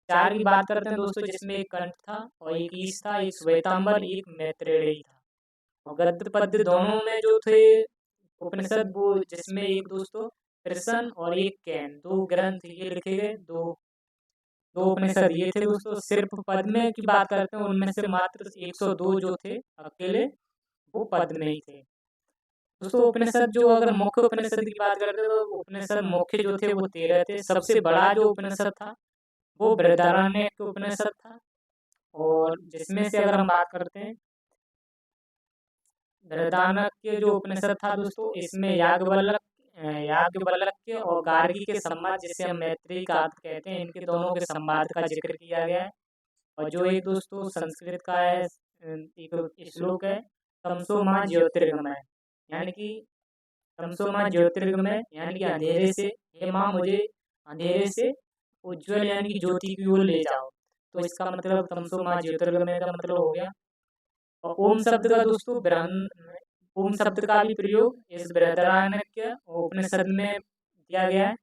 4 की बात करते हैं दोस्तों जिसमें एक कंठ था और एक ईश था, एक श्वेतांबर, एक मैत्रेयी था। और गद्य पद्य दोनों में जो थे उपनिषद वो जिसमें एक दोस्तों कृष्ण और एक कैन, 2 ग्रंथ ये लिखे गए। दो दो उपनिषद ये थे दोस्तों। सिर्फ पद में की बात करते हैं उनमें से मात्र 102 जो थे अकेले वो पद में ही थे दोस्तों। उपनिषद जो अगर मुख्य उपनिषद की बात करते हैं तो उपनिषद मुख्य जो थे वो 13 थे। सबसे बड़ा जो उपनिषद था वो बृहदारण्यक उपनिषद था। और जिसमें से अगर हम बात करते हैं बृहदारण्यक जो उपनिषद था दोस्तों, इसमें याज्ञवल्क्य और गार्गी के संवाद जिसे हम मैत्री का अर्थ कहते हैं, इनके दोनों के संवाद का जिक्र किया गया है। और जो एक दोस्तों संस्कृत का है एक श्लोक है, तमसो माँ ज्योतिर्गमय, यानी कि तमसो माँ ज्योतिर्गमय यानी कि अंधेरे से, हे माँ मुझे अंधेरे से उज्जवल यानी कि ज्योति की ओर ले जाओ। तो इसका मतलब तमसो माँ ज्योतिर्गमय का मतलब हो गया। और ओम शब्द का दोस्तों ओम शब्द का भी प्रयोग इस बृहदारण्यक उपनिषद में दिया गया है।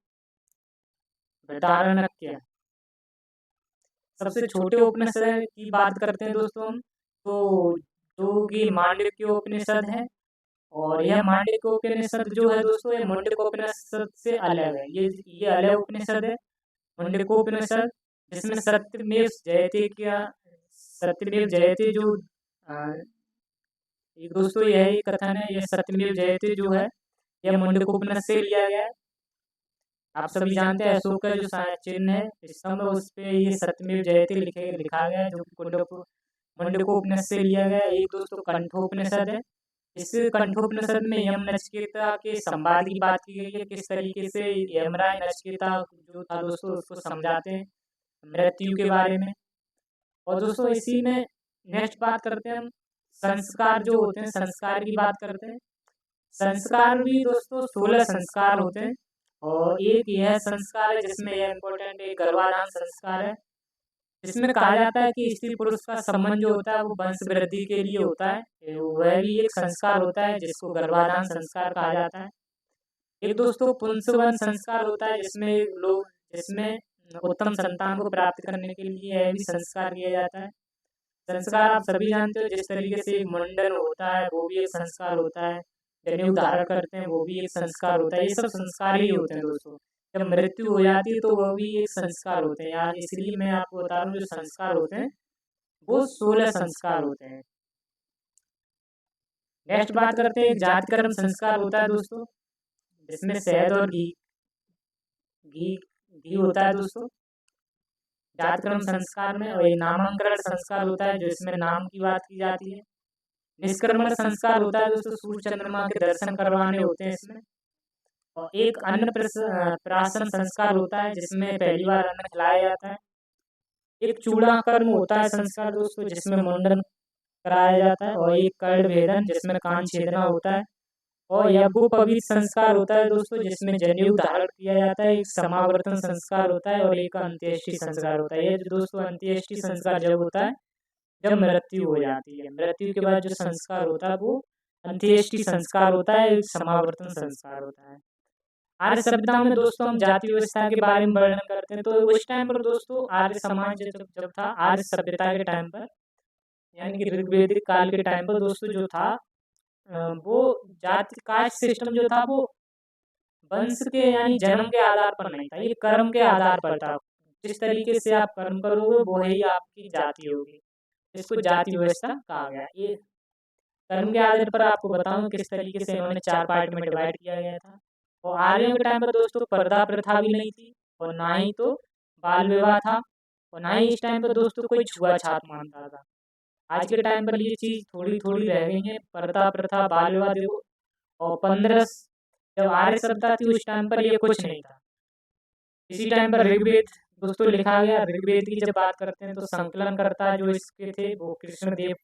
बृहदारण्यक सबसे छोटे उपनिषद की बात करते हैं दोस्तों हम, तो जो कि मांडव्य उपनिषद है। और यह मांडव्य उपनिषद जो है दोस्तों ये मुंडक उपनिषद से अलग है। ये अलग उपनिषद है मुंडक उपनिषद, जिसमें सत्यमेव जयते जो एक दोस्तों यही कथन है, यह सत्यमेव जयते जो है यह मुंडक उपनिषद से लिया गया है। आप सभी जानते हैं अशोक का जो चिन्ह है स्तंभ उस पे ये सत्यमेव जयते लिखा गया है, जो कि मुंडकोपनिषद से लिया गया है। एक दोस्तों कंठोपनिषद है। इस कंठोपनिषद में यम नचिकेता के संवाद की बात की गई है, किस तरीके से यमराज नचिकेता जो था दोस्तों उसको समझाते हैं मृत्यु के बारे में। और दोस्तों इसी में नेक्स्ट बात करते हैं हम संस्कार जो होते हैं, संस्कार की बात करते हैं। संस्कार भी दोस्तों 16 संस्कार होते हैं और एक यह संस्कार है जिसमें यह इम्पोर्टेंट एक गर्भाधान संस्कार है, जिसमें कहा जाता है कि स्त्री पुरुष का संबंध जो होता है वो वंश वृद्धि के लिए होता है। वह भी एक संस्कार होता है जिसको गर्भाधान संस्कार कहा जाता है। एक दोस्तों पुंसवन संस्कार होता है जिसमें उत्तम संतान को प्राप्त करने के लिए यह भी संस्कार किया जाता है। संस्कार आप सभी जानते हो, जिस तरीके से मुंडन होता है वो भी एक संस्कार होता है। जनेऊ धारण करते हैं वो भी एक संस्कार होता है। ये सब संस्कार ही होते हैं दोस्तों। जब मृत्यु हो जाती है तो वो भी एक संस्कार होते हैं यार, इसलिए मैं आपको बता रहा हूँ जो संस्कार होते हैं वो 16 संस्कार होते हैं। नेक्स्ट बात करते हैं जाति कर्म संस्कार होता है दोस्तों, जिसमें शहद और घी घी घी होता है दोस्तों जाति कर्म संस्कार में। और ये नामांकन संस्कार होता है जो इसमें नाम की बात की जाती है। निष्क्रमण संस्कार होता है दोस्तों, सूर्य चंद्रमा के दर्शन करवाने होते हैं इसमें। और एक अन्न प्राशन संस्कार होता है जिसमें पहली बार अन्न खिलाया जाता है। एक चूड़ा कर्म होता है संस्कार दोस्तों, जिसमें मुंडन कराया जाता है। और एक कर्ण भेदन जिसमें कान छेदना होता है। और यज्ञोपवीत संस्कार होता है दोस्तों, जिसमें जनेऊ धारण किया जाता है। एक समावर्तन संस्कार होता है और एक अंत्येष्टि संस्कार होता है। ये जो दोस्तों अंत्येष्टि संस्कार जब होता है जब मृत्यु हो जाती है, मृत्यु के बाद जो संस्कार होता है वो अंत्येष्टि संस्कार होता है, एक समावर्तन संस्कार होता है। आर्य सभ्यता में दोस्तों हम जाति व्यवस्था के बारे में वर्णन करते हैं। तो उस टाइम पर दोस्तों आर्य समाज जब था, आर्य सभ्यता के टाइम पर यानी कि ऋग्वेदिक काल के टाइम पर दोस्तों जो था वो जाति कास्ट सिस्टम जो था वो वंश के यानी जन्म के आधार पर नहीं था, ये कर्म के आधार पर था। जिस तरीके से आप कर्म करोगे वो ही आपकी जाति होगी, इसको जाति व्यवस्था कहा गया। ये कर्म के आधार पर आपको बताऊं किस तरीके से इन्होंने 4 पार्ट में डिवाइड किया गया था। और आर्यों के टाइम पर दोस्तों पर्दा प्रथा भी नहीं थी और ना ही तो बाल विवाह था और ना ही इस टाइम पर दोस्तों कोई छुआछात मानता था। आज के टाइम पर ये चीज़ थोड़ी थोड़ी रह गई है, पर्दा प्रथा बाल विवाह देखो। और 15 जब आर्य सभ्यता थी उस टाइम पर ये कुछ नहीं था। इसी टाइम पर ऋग्वेद दोस्तों लिखा गया। ऋग्वेद की जब बात करते हैं तो संकलन करता जो इसके थे वो कृष्णदेव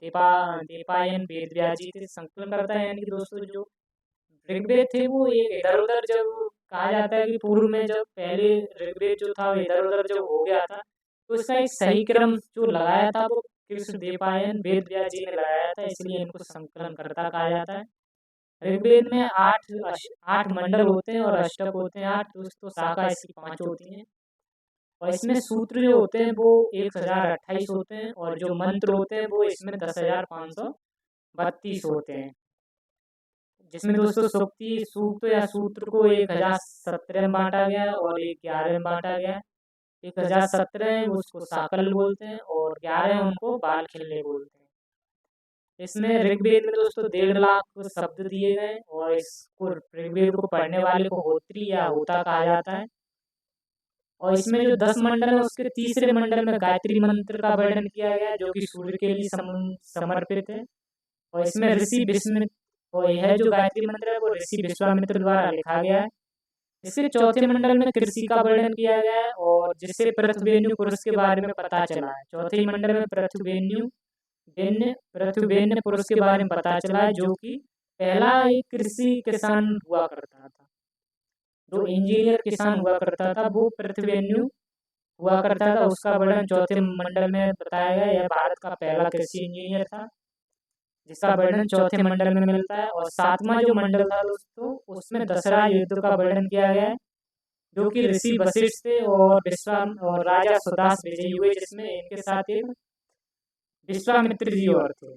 देपायन वेदव्यास जी थे। संकलन करता है यानी कि दोस्तों जो ऋग्वेद थे वो एक इधर उधर जब कहा जाता है कि पूर्व में जब पहले ऋग्वेद जो था इधर उधर जब हो गया था तो इसका एक सही क्रम जो लगाया था वो कृष्णदेवपायन वेदव्यास जी ने लगाया था, इसलिए इनको संकलन करता कहा जाता है। ऋग्वेद में 8 मंडल होते हैं और अष्टक होते हैं 8 दोस्तों, शाखा इसकी 5 होती हैं। और इसमें सूत्र जो होते हैं वो 1028 होते हैं और जो मंत्र होते हैं वो इसमें 10,532 होते हैं। जिसमें दोस्तों सूक्त या सूत्र को 1017 में बांटा गया और 11 में बांटा गया। 1017 उसको साकल बोलते हैं और 11 उनको बाल खिलने बोलते हैं। इसमें ऋग्वेद में दोस्तों 1.5 लाख शब्द दिए गए और इसको ऋग्वेद को पढ़ने वाले को होत्री या होता कहा जाता है। और इसमें जो 10 मंडल है उसके तीसरे मंडल में गायत्री मंत्र का वर्णन किया गया जो कि सूर्य के लिए समर्पित है। और इसमें ऋषि विश्वामित्र और यह जो गायत्री मंत्र है वो ऋषि विश्वामित्र द्वारा लिखा गया है। इसके चौथे मंडल में कृषि का वर्णन किया गया है और जिससे पृथ्वेन्यु पुरुष के बारे में पता चला है। चौथे मंडल में पृथ्वेन्यु पुरुष के बारे में पता चला है जो कि पहला एक कृषि किसान हुआ करता था, जो इंजीनियर किसान हुआ करता था वो पृथ्वेन्यु हुआ करता था। उसका वर्णन चौथे मंडल में बताया गया। यह भारत का पहला कृषि इंजीनियर था जिसका वर्णन चौथे मंडल में मिलता है। और 7वां जो मंडल था दोस्तों उसमें दशरथ युद्ध का वर्णन किया गया है जो कि ऋषि वशिष्ठ थे और राजा सुदास विजयी हुए, जिसमें इनके साथ एक विश्वामित्र जी और थे।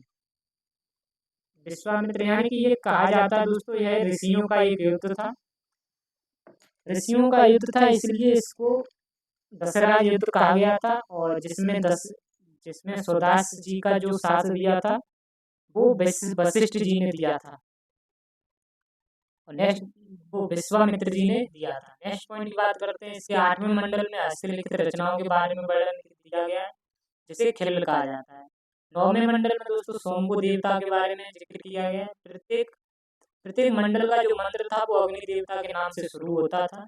विश्वामित्र यानी कि ये कहा जाता है दोस्तों यह ऋषियों का एक युद्ध था, ऋषियों का युद्ध था इसलिए इसको दशरथ युद्ध कहा गया था। और जिसमें सुदास जी का जो साथ दिया था वो वशिष्ठ जी ने दिया था और नेक्स्ट वो विश्वामित्र जी ने दिया था। नेक्स्ट पॉइंट की बात करते हैं। इसके 8वें मंडल में हस्तलिखित रचनाओं के बारे में वर्णन दिया गया है जिसे खिल कहा जाता है। 9वें मंडल में दोस्तों सोमगो देवता के बारे में जिक्र किया गया है। प्रत्येक मंडल का जो मंत्र था वो अग्नि देवता के नाम से शुरू होता था।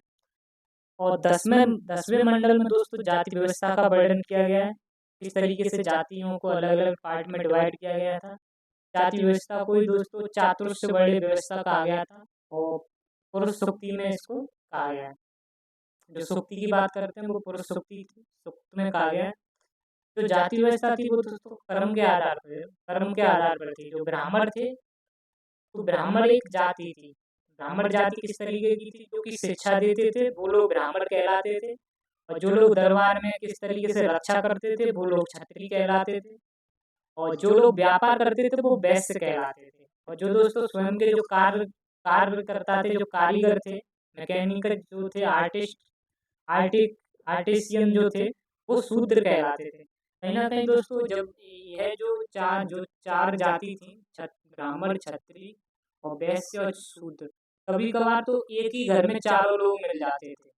और 10वें मंडल में दोस्तों जाति व्यवस्था का वर्णन किया गया है, किस तरीके से जातियों को अलग अलग पार्ट में डिवाइड किया गया था। जाति व्यवस्था को ही दोस्तों चातुर्स्य वर्ण व्यवस्था कहा गया था और पुरुष सूक्ति में इसको कहा गया है। जो सूक्ति की बात करते हैं वो पुरुष सूक्ति में कहा गया है। जो जाति व्यवस्था थी वो दोस्तों कर्म के आधार पर थी। जो ब्राह्मण थे तो ब्राह्मण एक जाति थी। ब्राह्मण जाति किस तरीके की थी, जो कि शिक्षा देते थे वो लोग ब्राह्मण कहलाते थे। और जो लोग दरबार में किस तरीके से रक्षा करते थे वो लोग क्षत्रिय कहलाते थे। और जो लोग व्यापार करते थे वो वैश्य कहलाते थे। और जो दोस्तों स्वयं के जो कार्य करता थे, जो कारीगर थे, मैकेनिकल जो थे, आर्टिक आर्टिसियन जो थे, वो शूद्र कहलाते थे। कहीं न कहीं दोस्तों जब यह जो चार जाति थी, ब्राह्मण, क्षत्रिय और वैश्य और शूद्र, कभी-कभार तो एक ही घर में चारों लोग मिल जाते थे।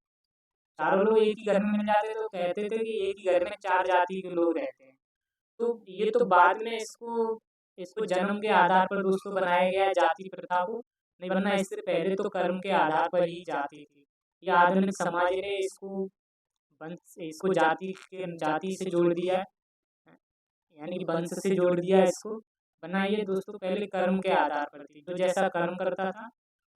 चारों लोग एक ही घर में मिल जाते तो कहते थे कि एक ही घर में 4 जाति के लोग रहते हैं। तो ये तो बाद में इसको इसको जन्म के आधार पर दोस्तों बनाया गया है जाति प्रथा को, नहीं वरना इससे पहले तो कर्म के आधार पर ही जाति थी। ये आधुनिक समाज ने इसको जाति से जोड़ दिया है, यानी कि वंश से जोड़ दिया है इसको, वरना ये दोस्तों पहले कर्म के आधार पर थी। जो जैसा कर्म करता था,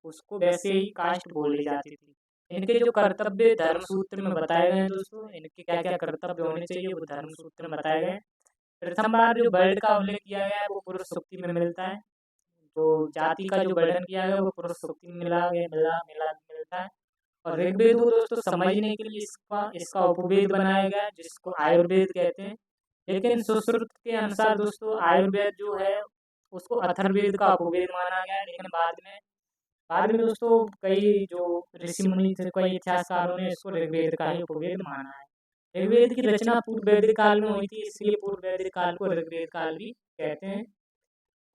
उसको वैसे ही कास्ट बोली जाती थी। इनके जो कर्तव्य धर्म सूत्र में बताए गए हैं दोस्तों, इनके क्या-क्या कर्तव्य होने चाहिए वो धर्म सूत्र में बताए गए हैं। प्रथम बार जो वर्ड का उल्लेख किया गया है वो पुरुष सूक्ति में मिलता है। जो जाति का जो वर्णन किया गया है वो पुरुष सूक्ति में मिलता है। और ऋग्वेद को दोस्तों समझने के लिए इसका इसका उपवेद बनाया गया है जिसको आयुर्वेद कहते हैं। लेकिन सुश्रुत के अनुसार दोस्तों आयुर्वेद जो है उसको अथर्ववेद का उपवेद माना गया है। लेकिन बाद में दोस्तों कई जो ऋषि मुनि थे, कई इतिहासकारों ने इसको ऋग्वेद का ही उपवेद माना है। ऋग्वेद की रचना पूर्व वैदिक काल में हुई थी, इसलिए पूर्व वैदिक काल को ऋग्वेद काल भी कहते हैं।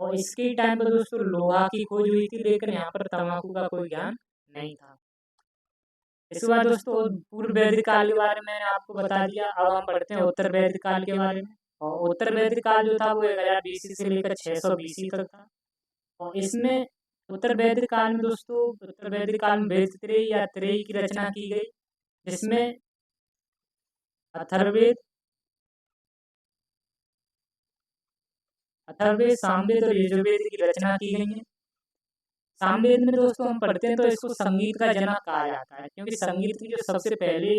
और इसके टाइम पर दोस्तों लोहा की खोज हुई थी, लेकिन यहाँ पर तंबाकू का कोई ज्ञान नहीं था। इसके बाद दोस्तों पूर्व वैदिक काल के बारे में मैंने आपको बता दिया। अब हम पढ़ते हैं उत्तर वैदिक काल के बारे में। और उत्तर वैदिक काल जो था वो 1000 बीसी से लेकर 600 बीसी तक था। और इसमें उत्तर वैदिक काल में वेद त्रयी या त्रयी की रचना की गई, जिसमें अथर्ववेद अथर्ववेद, सामवेद और यजुर्वेद की रचना की गई है। सामवेद में दोस्तों हम पढ़ते हैं तो इसको संगीत का जनक कहा जाता है, क्योंकि संगीत की जो सबसे पहले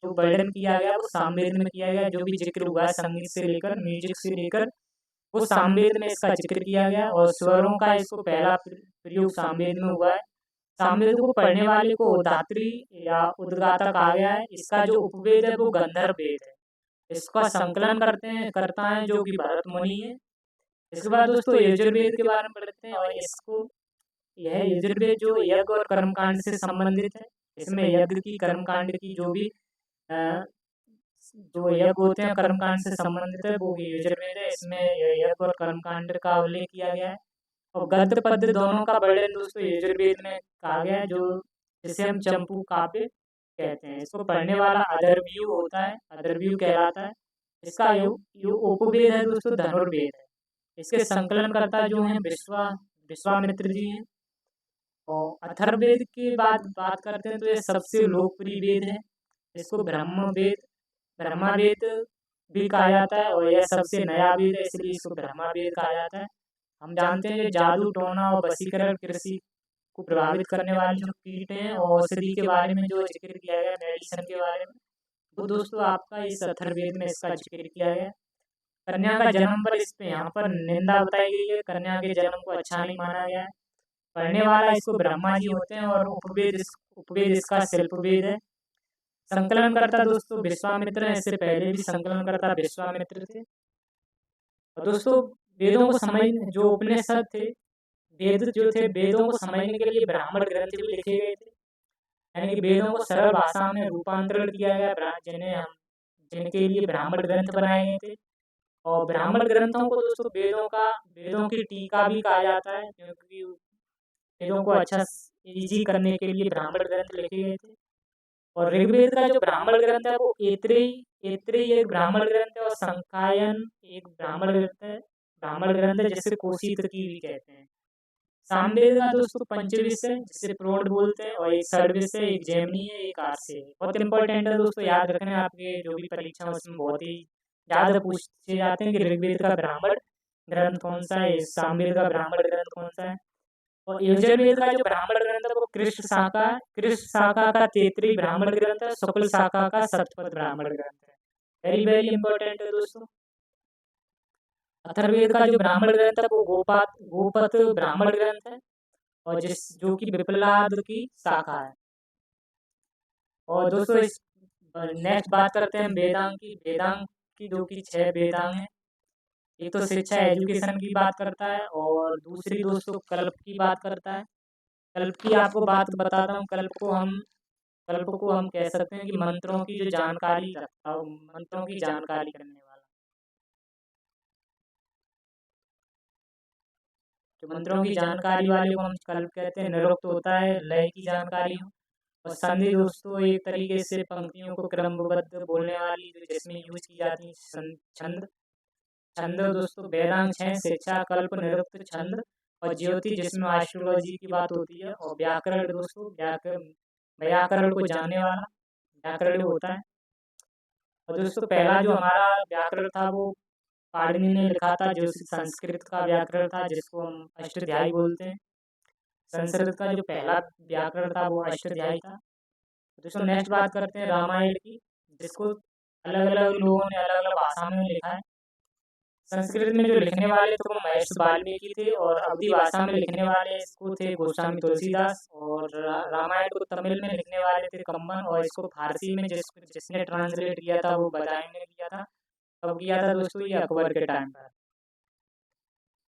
जो वर्णन किया गया वो सामवेद में किया गया। जो भी जिक्र हुआ है संगीत से लेकर, म्यूजिक से लेकर, वो सामवेद में इसका जिक्र किया गया। और स्वरों का इसको पहला प्रयोग सामवेद में हुआ है। सामवेद को पढ़ने वाले को उद्धात्री या उद्गाता कहा गया है। इसका जो उपवेद है वो गंधर्व वेद है। इसका संकलन करता है जो कि भरत मुनि है। इसके बाद दोस्तों यजुर्वेद के बारे में पढ़ते हैं। और यह यजुर्वेद जो यज्ञ और कर्मकांड से संबंधित है। इसमें यज्ञ की, कर्मकांड की अ, जो यज्ञ होते हैं कर्मकांड से संबंधित है वो यजुर्वेद है। इसमें यज्ञ और कर्मकांड का उल्लेख किया गया है। और गद्य पद्य दोनों का वर्णन दोस्तों यजुर्वेद में कहा गया है, जो जिसे हम चंपू काव्य कहते हैं। इसको पढ़ने वाला अदरव्यू होता है, अदरव्यू कहलाता है। इसका यो उपवेद है दोस्तों धनुर्वेद है। इसके संकलनकर्ता जो हैं विश्वामित्र जी हैं। और अथर्ववेद की बात करते हैं तो ये सबसे लोकप्रिय वेद है। इसको ब्रह्मावेद भी कहा जाता है। और यह सबसे नया वेद है, इसलिए इसको ब्रह्मावेद कहा जाता है। हम जानते हैं कि जादू टोना और वशीकरण कृषि को प्रभावित करने वाले जो कीट हैं और औषधि के बारे में जो जिक्र किया गया, मेडिसिन के बारे में, वो दोस्तों आपका इस अथर्ववेद में इसका जिक्र किया गया। कन्या का जन्म पर इस पे यहाँ पर निंदा बताई गई है। कन्या के जन्म को अच्छा नहीं माना गया है। पढ़ने वाला इसको ब्रह्मा जी होते हैं। और उपवेद इसका शिल्पवेद है। संकलन करता दोस्तों विश्वामित्र है। इससे पहले भी संकलन करता विश्वामित्र थे। और दोस्तों वेदों को समझ जो उपनिषद थे, वेदों को समझने के लिए ब्राह्मण ग्रंथ भी लिखे गए थे। यानी कि वेदों को सरल भाषा में रूपांतरण किया गया, जिनके लिए ब्राह्मण ग्रंथ बनाए गए थे। और ब्राह्मण ग्रंथों को दोस्तों वेदों की टीका भी कहा जाता है, क्योंकि वेदों को अच्छा इजी करने के लिए ब्राह्मण ग्रंथ लिखे गए थे। और ऋग्वेद का जो ब्राह्मण ग्रंथ है वो ऐत्रेयी एक ब्राह्मण ग्रंथ है। और संकायन एक ब्राह्मण ग्रंथ है जिसे कोशी तृतीय भी कहते हैं। सामवेद का दोस्तों पंचविश है जिसे प्रोढ़ बोलते हैं। और एक षड्विश है, एक जैमिनी है, एक आर्षे है। बहुत इंपॉर्टेंट है दोस्तों, याद रखना। आपके जो भी परीक्षा है उसमें बहुत ही ज्यादा पूछे जाते हैं कि ऋग्वेद का ब्राह्मण ग्रंथ कौन सा है, सामवेद का ब्राह्मण ग्रंथ कौन सा है। और यजुर्वेद का जो ब्राह्मण ग्रंथ है वो कृष्ण शाखा का तैतृय ब्राह्मण ग्रंथ है। शुक्ल शाखा का सतपथ ब्राह्मण ग्रंथ है। वेरी वेरी इंपॉर्टेंट है दोस्तों। अथर्ववेद का जो ब्राह्मण ग्रंथ है वो गोपत ब्राह्मण ग्रंथ है। और जो कि विप्लवाद की शाखा है। और दोस्तों इस नेक्स्ट बात करते हैं वेदांग की। वेदांग की जो कि 6 वेदांग हैं। एक तो शिक्षा एजुकेशन की बात करता है और दूसरी दोस्तों कल्प की बात करता है। कल्प की आपको बात बताता हूँ। कल्प को हम कह सकते हैं कि मंत्रों की जो जानकारी रखता हो, मंत्रों की जानकारी करने वाला। जो मंत्रों की जानकारी वाले को हम कल्प कहते हैं। निरुक्त होता है लय की जानकारी हो। और संधि दोस्तों एक तरीके से पंक्तियों को क्रमबद्ध बोलने वाली जो जिसमें यूज की जाती है छंद। छंद दोस्तों वेदांग है शिक्षा कल्प निरुक्त छंद और ज्योति जिसमें एस्ट्रोलॉजी की बात होती है। और व्याकरण दोस्तों व्याकरण व्याकरण को जानने वाला व्याकरण होता है। और दोस्तों पहला जो हमारा व्याकरण था वो पाणिनि ने लिखा था, जो संस्कृत का व्याकरण था जिसको हम अष्टाध्यायी बोलते हैं। संस्कृत का जो पहला व्याकरण था वो अष्टाध्यायी था। दोस्तों नेक्स्ट बात करते हैं रामायण की, जिसको अलग अलग लोगों ने अलग अलग भाषा में लिखा है। संस्कृत में जो लिखने वाले थे वो महर्षि वाल्मीकि थे और अवधी भाषा में लिखने वाले इसको थे गोस्वामी तुलसीदास। और रामायण को तमिल में लिखने वाले थे कम्बन। और इसको फारसी में जिसने ट्रांसलेट किया था वो बदायूं ने किया था। कब किया था दोस्तों? ये अकबर के टाइम पर।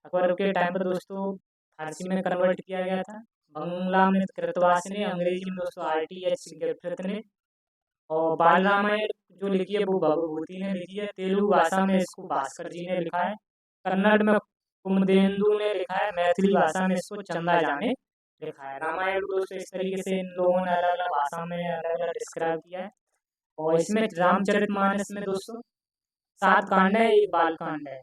अकबर के टाइम पर दोस्तों फारसी में कन्वर्ट किया गया था। बंगला में कृतवास ने, अंग्रेजी में दोस्तों RTH गिरफ्त ने। और बाल रामायण जो लिखी है वो भगवती ने लिखी है। तेलुगु भाषा में इसको भास्कर जी ने लिखा है। कन्नड़ में कुमुदेंदु ने लिखा है। मैथिली भाषा में इसको चंदा झा ने लिखा है। रामायण को दोस्तों इस तरीके से इन लोगों ने अलग अलग भाषा में अलग अलग डिस्क्राइब किया है। और इसमें रामचरितमानस में दोस्तों 7 कांड है, एक बाल कांड है।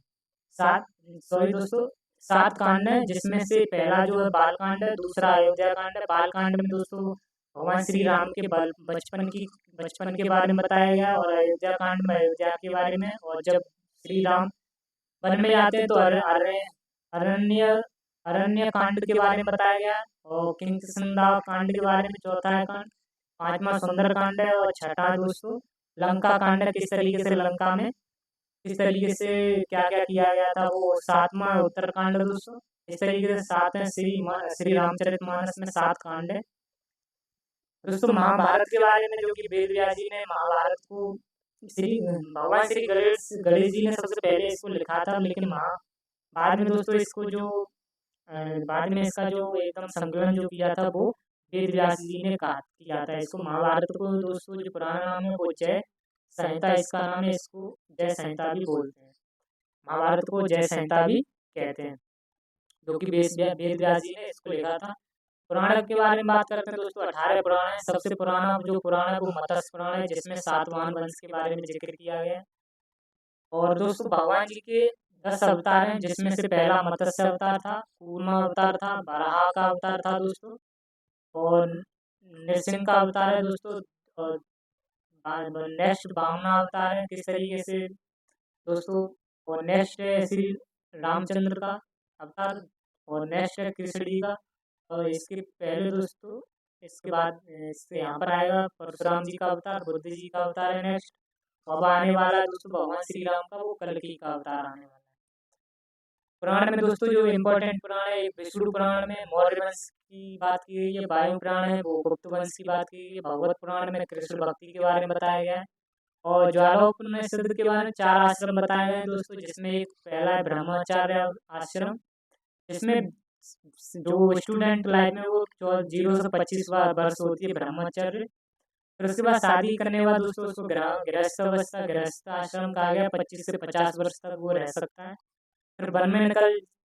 सात सॉरी दोस्तों 7 कांड है, जिसमें से पहला जो है बाल कांड है, दूसरा अयोध्या कांड है। बाल कांड में दोस्तों भगवान श्री राम के बचपन के बारे में बताया गया है। और अयोध्या कांड में अयोध्या के बारे में। और जब श्री राम वन में जाते हैं तो अरण्य अरण्य कांड के बारे में बताया गया है। और किंसंदा कांड के बारे में चौथा है कांड। पांचवा सुंदर कांड है। और छठा दोस्तों लंका कांड है, किस तरीके से लंका में किस तरीके से क्या क्या किया गया था वो। सातवां उत्तरकांड दोस्तों। इस तरीके से 7 है। श्री रामचरितमानस में 7 कांड है। दोस्तों महाभारत के बारे में जो कि वेद व्यास जी ने महाभारत को भगवान श्री गणेश जी ने सबसे पहले इसको लिखा था। लेकिन बाद में दोस्तों इसको जो बाद में इसका जो एकदम संकलन जो किया था वो वेद व्यास जी ने किया था। इसको महाभारत को दोस्तों जो पुराना नाम है वो जय संहिता इसका नाम है। इसको जय संहिता भी बोलते हैं। महाभारत को जय संहिता भी कहते हैं, जो कि वेद व्यास जी ने इसको लिखा था। पुराण के बारे में बात करते हैं दोस्तों 18 पुराण है। सबसे पुराना जो पुराण है वो मत्स्य पुराण है, जिसमें सातवाहन वंश के बारे में जिक्र किया गया है। और दोस्तों भगवान जी के 10 अवतार हैं, जिसमें से पहला मत्स्य अवतार था, कूर्मा अवतार था, बराह का अवतार था दोस्तों। और नृसिंह का अवतार है दोस्तों। और नेक्स्ट वामना अवतार है, किस तरीके से दोस्तों। और नेक्स्ट है श्री रामचंद्र का अवतार। और नेक्स्ट है कृष्ण जी का। और इसके पहले दोस्तों इसके बाद इससे यहाँ पर आएगा परशुराम जी का अवतार, बुद्ध जी का अवतार है नेक्स्ट। अब आने वाला है दोस्तों भगवान श्री राम का, वो कल्कि का अवतार आने वाला है। पुराण में दोस्तों जो इम्पोर्टेंट पुराण है, विष्णु पुराण में मौर्य वंश की बात की गई है। वायु पुराण है वो गुप्त वंश की बात की गई है। भगवत पुराण में कृष्ण भक्ति के बारे में बताया गया है। और ज्वालोपनिषद के बारे में 4 आश्रम बताए गए हैं दोस्तों, जिसमें एक पहला है ब्रह्मचार्य आश्रम, जिसमें जो स्टूडेंट लाइफ में वो 0 से 25 वर्ष होती है ब्रह्मचर्य। फिर उसके बाद शादी करने के बाद दोस्तों उसको गृहस्थ अवस्था गृहस्थ आश्रम कहा गया। 25 से 50 वर्ष तक वो रह सकता है। फिर वन में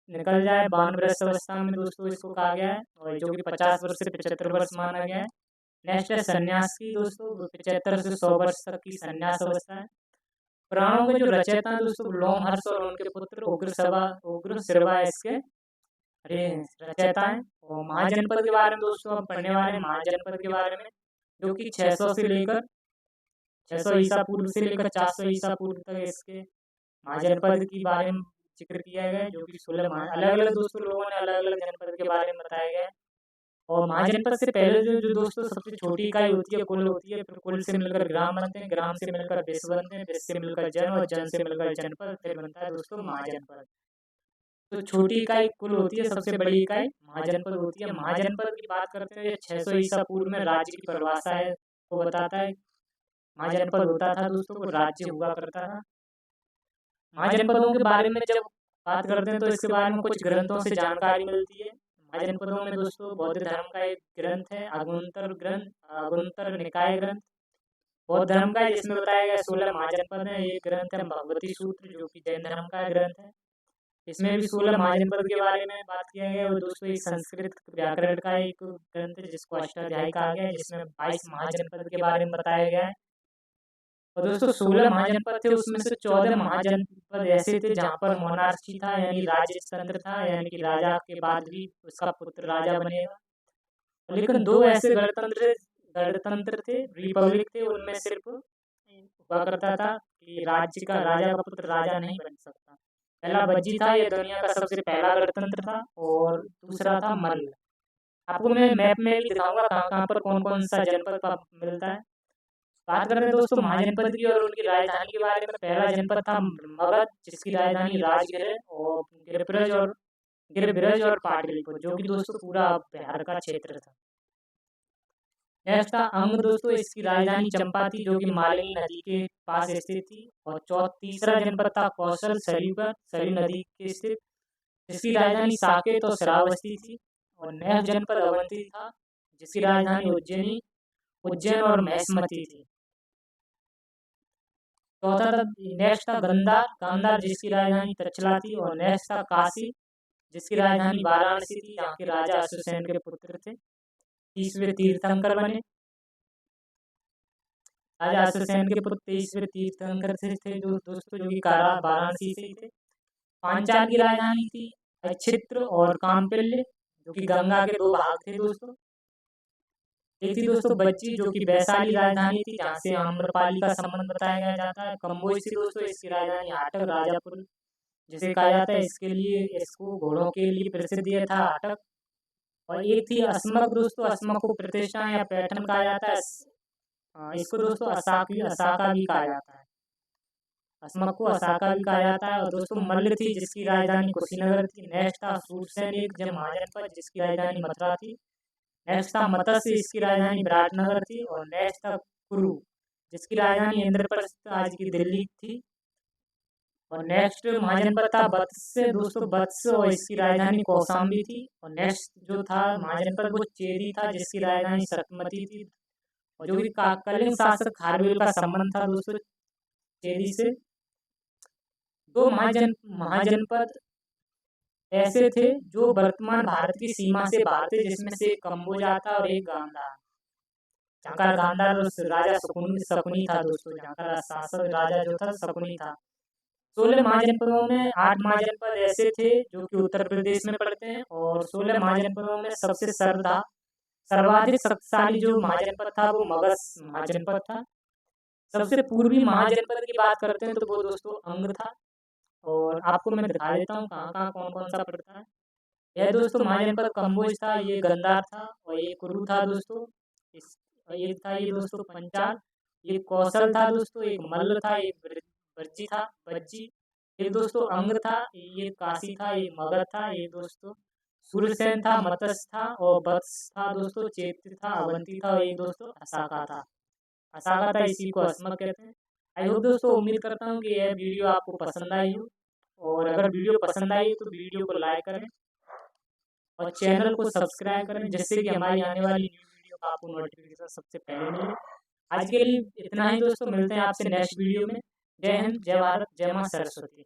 निकल जाए वानप्रस्थ अवस्था में दोस्तों इसको कहा गया है, और जो कि 50 वर्ष से 75 वर्ष माना गया है। नेक्स्ट है सन्यास की दोस्तों, 75 से 100 वर्ष तक की सन्यास अवस्था है। पुराणों के जो रचयिता हैं दोस्तों लोमहर्ष और उनके पुत्र उग्र श्रवा इसके अरे रचयिता हैं। और महाजनपद के बारे में दोस्तों हम पढ़ने वाले हैं महाजनपद के बारे में, जो कि 600 ईसा पूर्व से लेकर 400 ईसा पूर्व तक इसके महाजनपद के बारे में जिक्र किया गया है। जो कि 16 अलग अलग दोस्तों लोगों ने अलग अलग जनपद के बारे में बताया गया है। और महाजनपद से पहले जो दोस्तों सबसे छोटी इकाई होती है कुल होती है। फिर कुल से मिलकर ग्राम बनते हैं, ग्राम से मिलकर विश्व बनते हैं, विश्व से मिलकर जन, और जन से मिलकर जनपद, फिर बनता है दोस्तों महाजनपद। तो छोटी इकाई कुल होती है, सबसे बड़ी इकाई महाजनपद होती है। महाजनपद की बात करते हैं 600 ईसा पूर्व में राज्य की परिभाषा है वो बताता है। महाजनपद होता था दोस्तों, वो राज्य हुआ करता था। महाजनपदों के बारे में जब बात करते हैं तो इसके बारे में कुछ ग्रंथों से जानकारी मिलती है। महाजनपदों में दोस्तों बौद्ध धर्म का एक ग्रंथ है आगुंतर निकाय ग्रंथ बौद्ध धर्म का है, जिसमें बताया गया 16 महाजनपद है। ये ग्रंथ है भगवती सूत्र, जो कि जैन धर्म का ग्रंथ है। इसमें भी 16 महाजनपद के बारे में बात किया गया है। और दोस्तों एक संस्कृत व्याकरण का एक ग्रंथ है जिसको अष्टाध्यायी कहा गया है, जिसमें 22 महाजनपद के बारे में बताया गया है। और दोस्तों 16 महाजनपद थे, उसमें से 14 महाजनपद ऐसे थे जहाँ पर मोनार्ची था, यानी राजतंत्र था, यानी कि राजा के बाद भी उसका पुत्र राजा बनेगा। लेकिन दो ऐसे गणतंत्र थे, रिपब्लिक थे, उनमें सिर्फ हुआ करता था कि राज्य का राजा का पुत्र राजा नहीं बन सकता। पहला बज्जी था, ये दुनिया का सबसे पहला गणतंत्र था, और दूसरा था मल्ल। आपको मैं मैप में भी दिखाऊंगा कहाँ कहाँ पर कौन कौन सा जनपद मिलता है। बात करते हैं दोस्तों महाजनपद की और उनकी राजधानी के बारे में। पहला जनपद था मगध, जिसकी राजधानी राजगृह और गिरिब्रज और पाटलिपुत्र, जो कि दोस्तों पूरा बिहार का क्षेत्र था। नेक्स्ट था अंग दोस्तों, इसकी राजधानी चंपा थी, जो कि मालिनी नदी के पास स्थित थी। और तीसरा जनपद था कौशल, सरयू नदी के स्थित, जिसकी राजधानी साकेत और श्रावस्ती थी। और नेक्स्ट जनपद अवंती था, जिसकी राजधानी उज्जैन और महेशमती थी। चौथा था नेक्स्ट था गांधार, जिसकी राजधानी तक्षशिला थी। और नेक्स्ट था काशी, जिसकी राजधानी वाराणसी थी, जहाँ के राजा अश्वसेन के पुत्र थे, 30वें तीर्थंकर बने। राजा अश्वसेन के पुत्र 30वें तीर्थंकर थे जो दोस्तों, जो कि वाराणसी से ही थे। पांचाल की राजधानी थी अक्षित्र और काम्पिल्य, जो कि गंगा के 2 भाग थे दोस्तों। एक थी दोस्तों बच्ची, जो कि वैशाली राजधानी थी, जहाँ से आम्रपाली का संबंध बताया जाता है। कम्बोज थी दोस्तों, इसकी राजधानी हाटक राजापुर जिसे कहा जाता है, इसको घोड़ों के लिए प्रसिद्ध ये था हाटक। और एक थी अस्मक दोस्तों, अस्मक को प्रतिष्ठा या पैठन कहा जाता है। इसको दोस्तों असाका भी कहा जाता है। अस्मक को असाका भी कहा जाता है। और दोस्तों मल्ल थी, जिसकी राजधानी कुशीनगर थी। नेक्स्ट था सूरसेन, एक महाजनपद, जिसकी राजधानी मथुरा थी। नेक्स्ट था मत्स्य, इसकी राजधानी विराटनगर थी। और नेक्स्ट था कुरु, जिसकी राजधानी इंद्रप्रस्थ आज की दिल्ली थी। और नेक्स्ट महाजनपद था वत्स दोस्तों, वत्स, और इसकी राजधानी कौशाम्बी थी। और नेक्स्ट जो था महाजनपद वो चेदी था, जिसकी राजधानी सतमती थी। और जो कि कलिंग शासक खारवेल का संबंध था दोस्तों चेदी से। 2 महाजनपद ऐसे थे जो वर्तमान भारत की सीमा से बाहर थे, जिसमें से एक कम्बोज आता और एक गांधार। जहाँ का गांधार राजा शकुनी था दोस्तों, जहाँ का शासक राजा जो था शकुनी था। 16 महाजनपदों में 8 महाजनपद ऐसे थे जो कि उत्तर प्रदेश में पड़ते हैं। और 16 महाजनपदों में सबसे सर्वाधिक शक्तिशाली जो महाजनपद था वो मगध महाजनपद था। सबसे पूर्वी महाजनपद की बात करते हैं तो वो दोस्तों अंग था। और आपको मैं दिखा देता हूँ कहाँ कहाँ कौन कौन सा पड़ता है। यह दोस्तों महाजनपद कम्बोज था, ये गंधार था, और ये कुरु था दोस्तों। ये था ये दोस्तों पंचाल, ये कौशल था दोस्तों, एक मल्ल था, एक बज्जी, ये दोस्तों अंग था, ये काशी था, ये मगध था, ये दोस्तों सूर्यसेन था, मत्स्य था, और वत्स था दोस्तों, चेत था, अवंती था, और ये दोस्तों असाका था, इसी को अस्मक कहते हैं। आई होप दोस्तों, उम्मीद करता हूँ कि यह वीडियो आपको पसंद आई हो। और अगर वीडियो पसंद आई तो वीडियो को लाइक करें और चैनल को सब्सक्राइब करें, जिससे कि हमारी आने वाली न्यू वीडियो का आपको नोटिफिकेशन सबसे पहले मिले। आज के लिए इतना ही दोस्तों, मिलते हैं आपसे नेक्स्ट वीडियो में। जय हिंद, जय भारत, जय मां सरस्वती।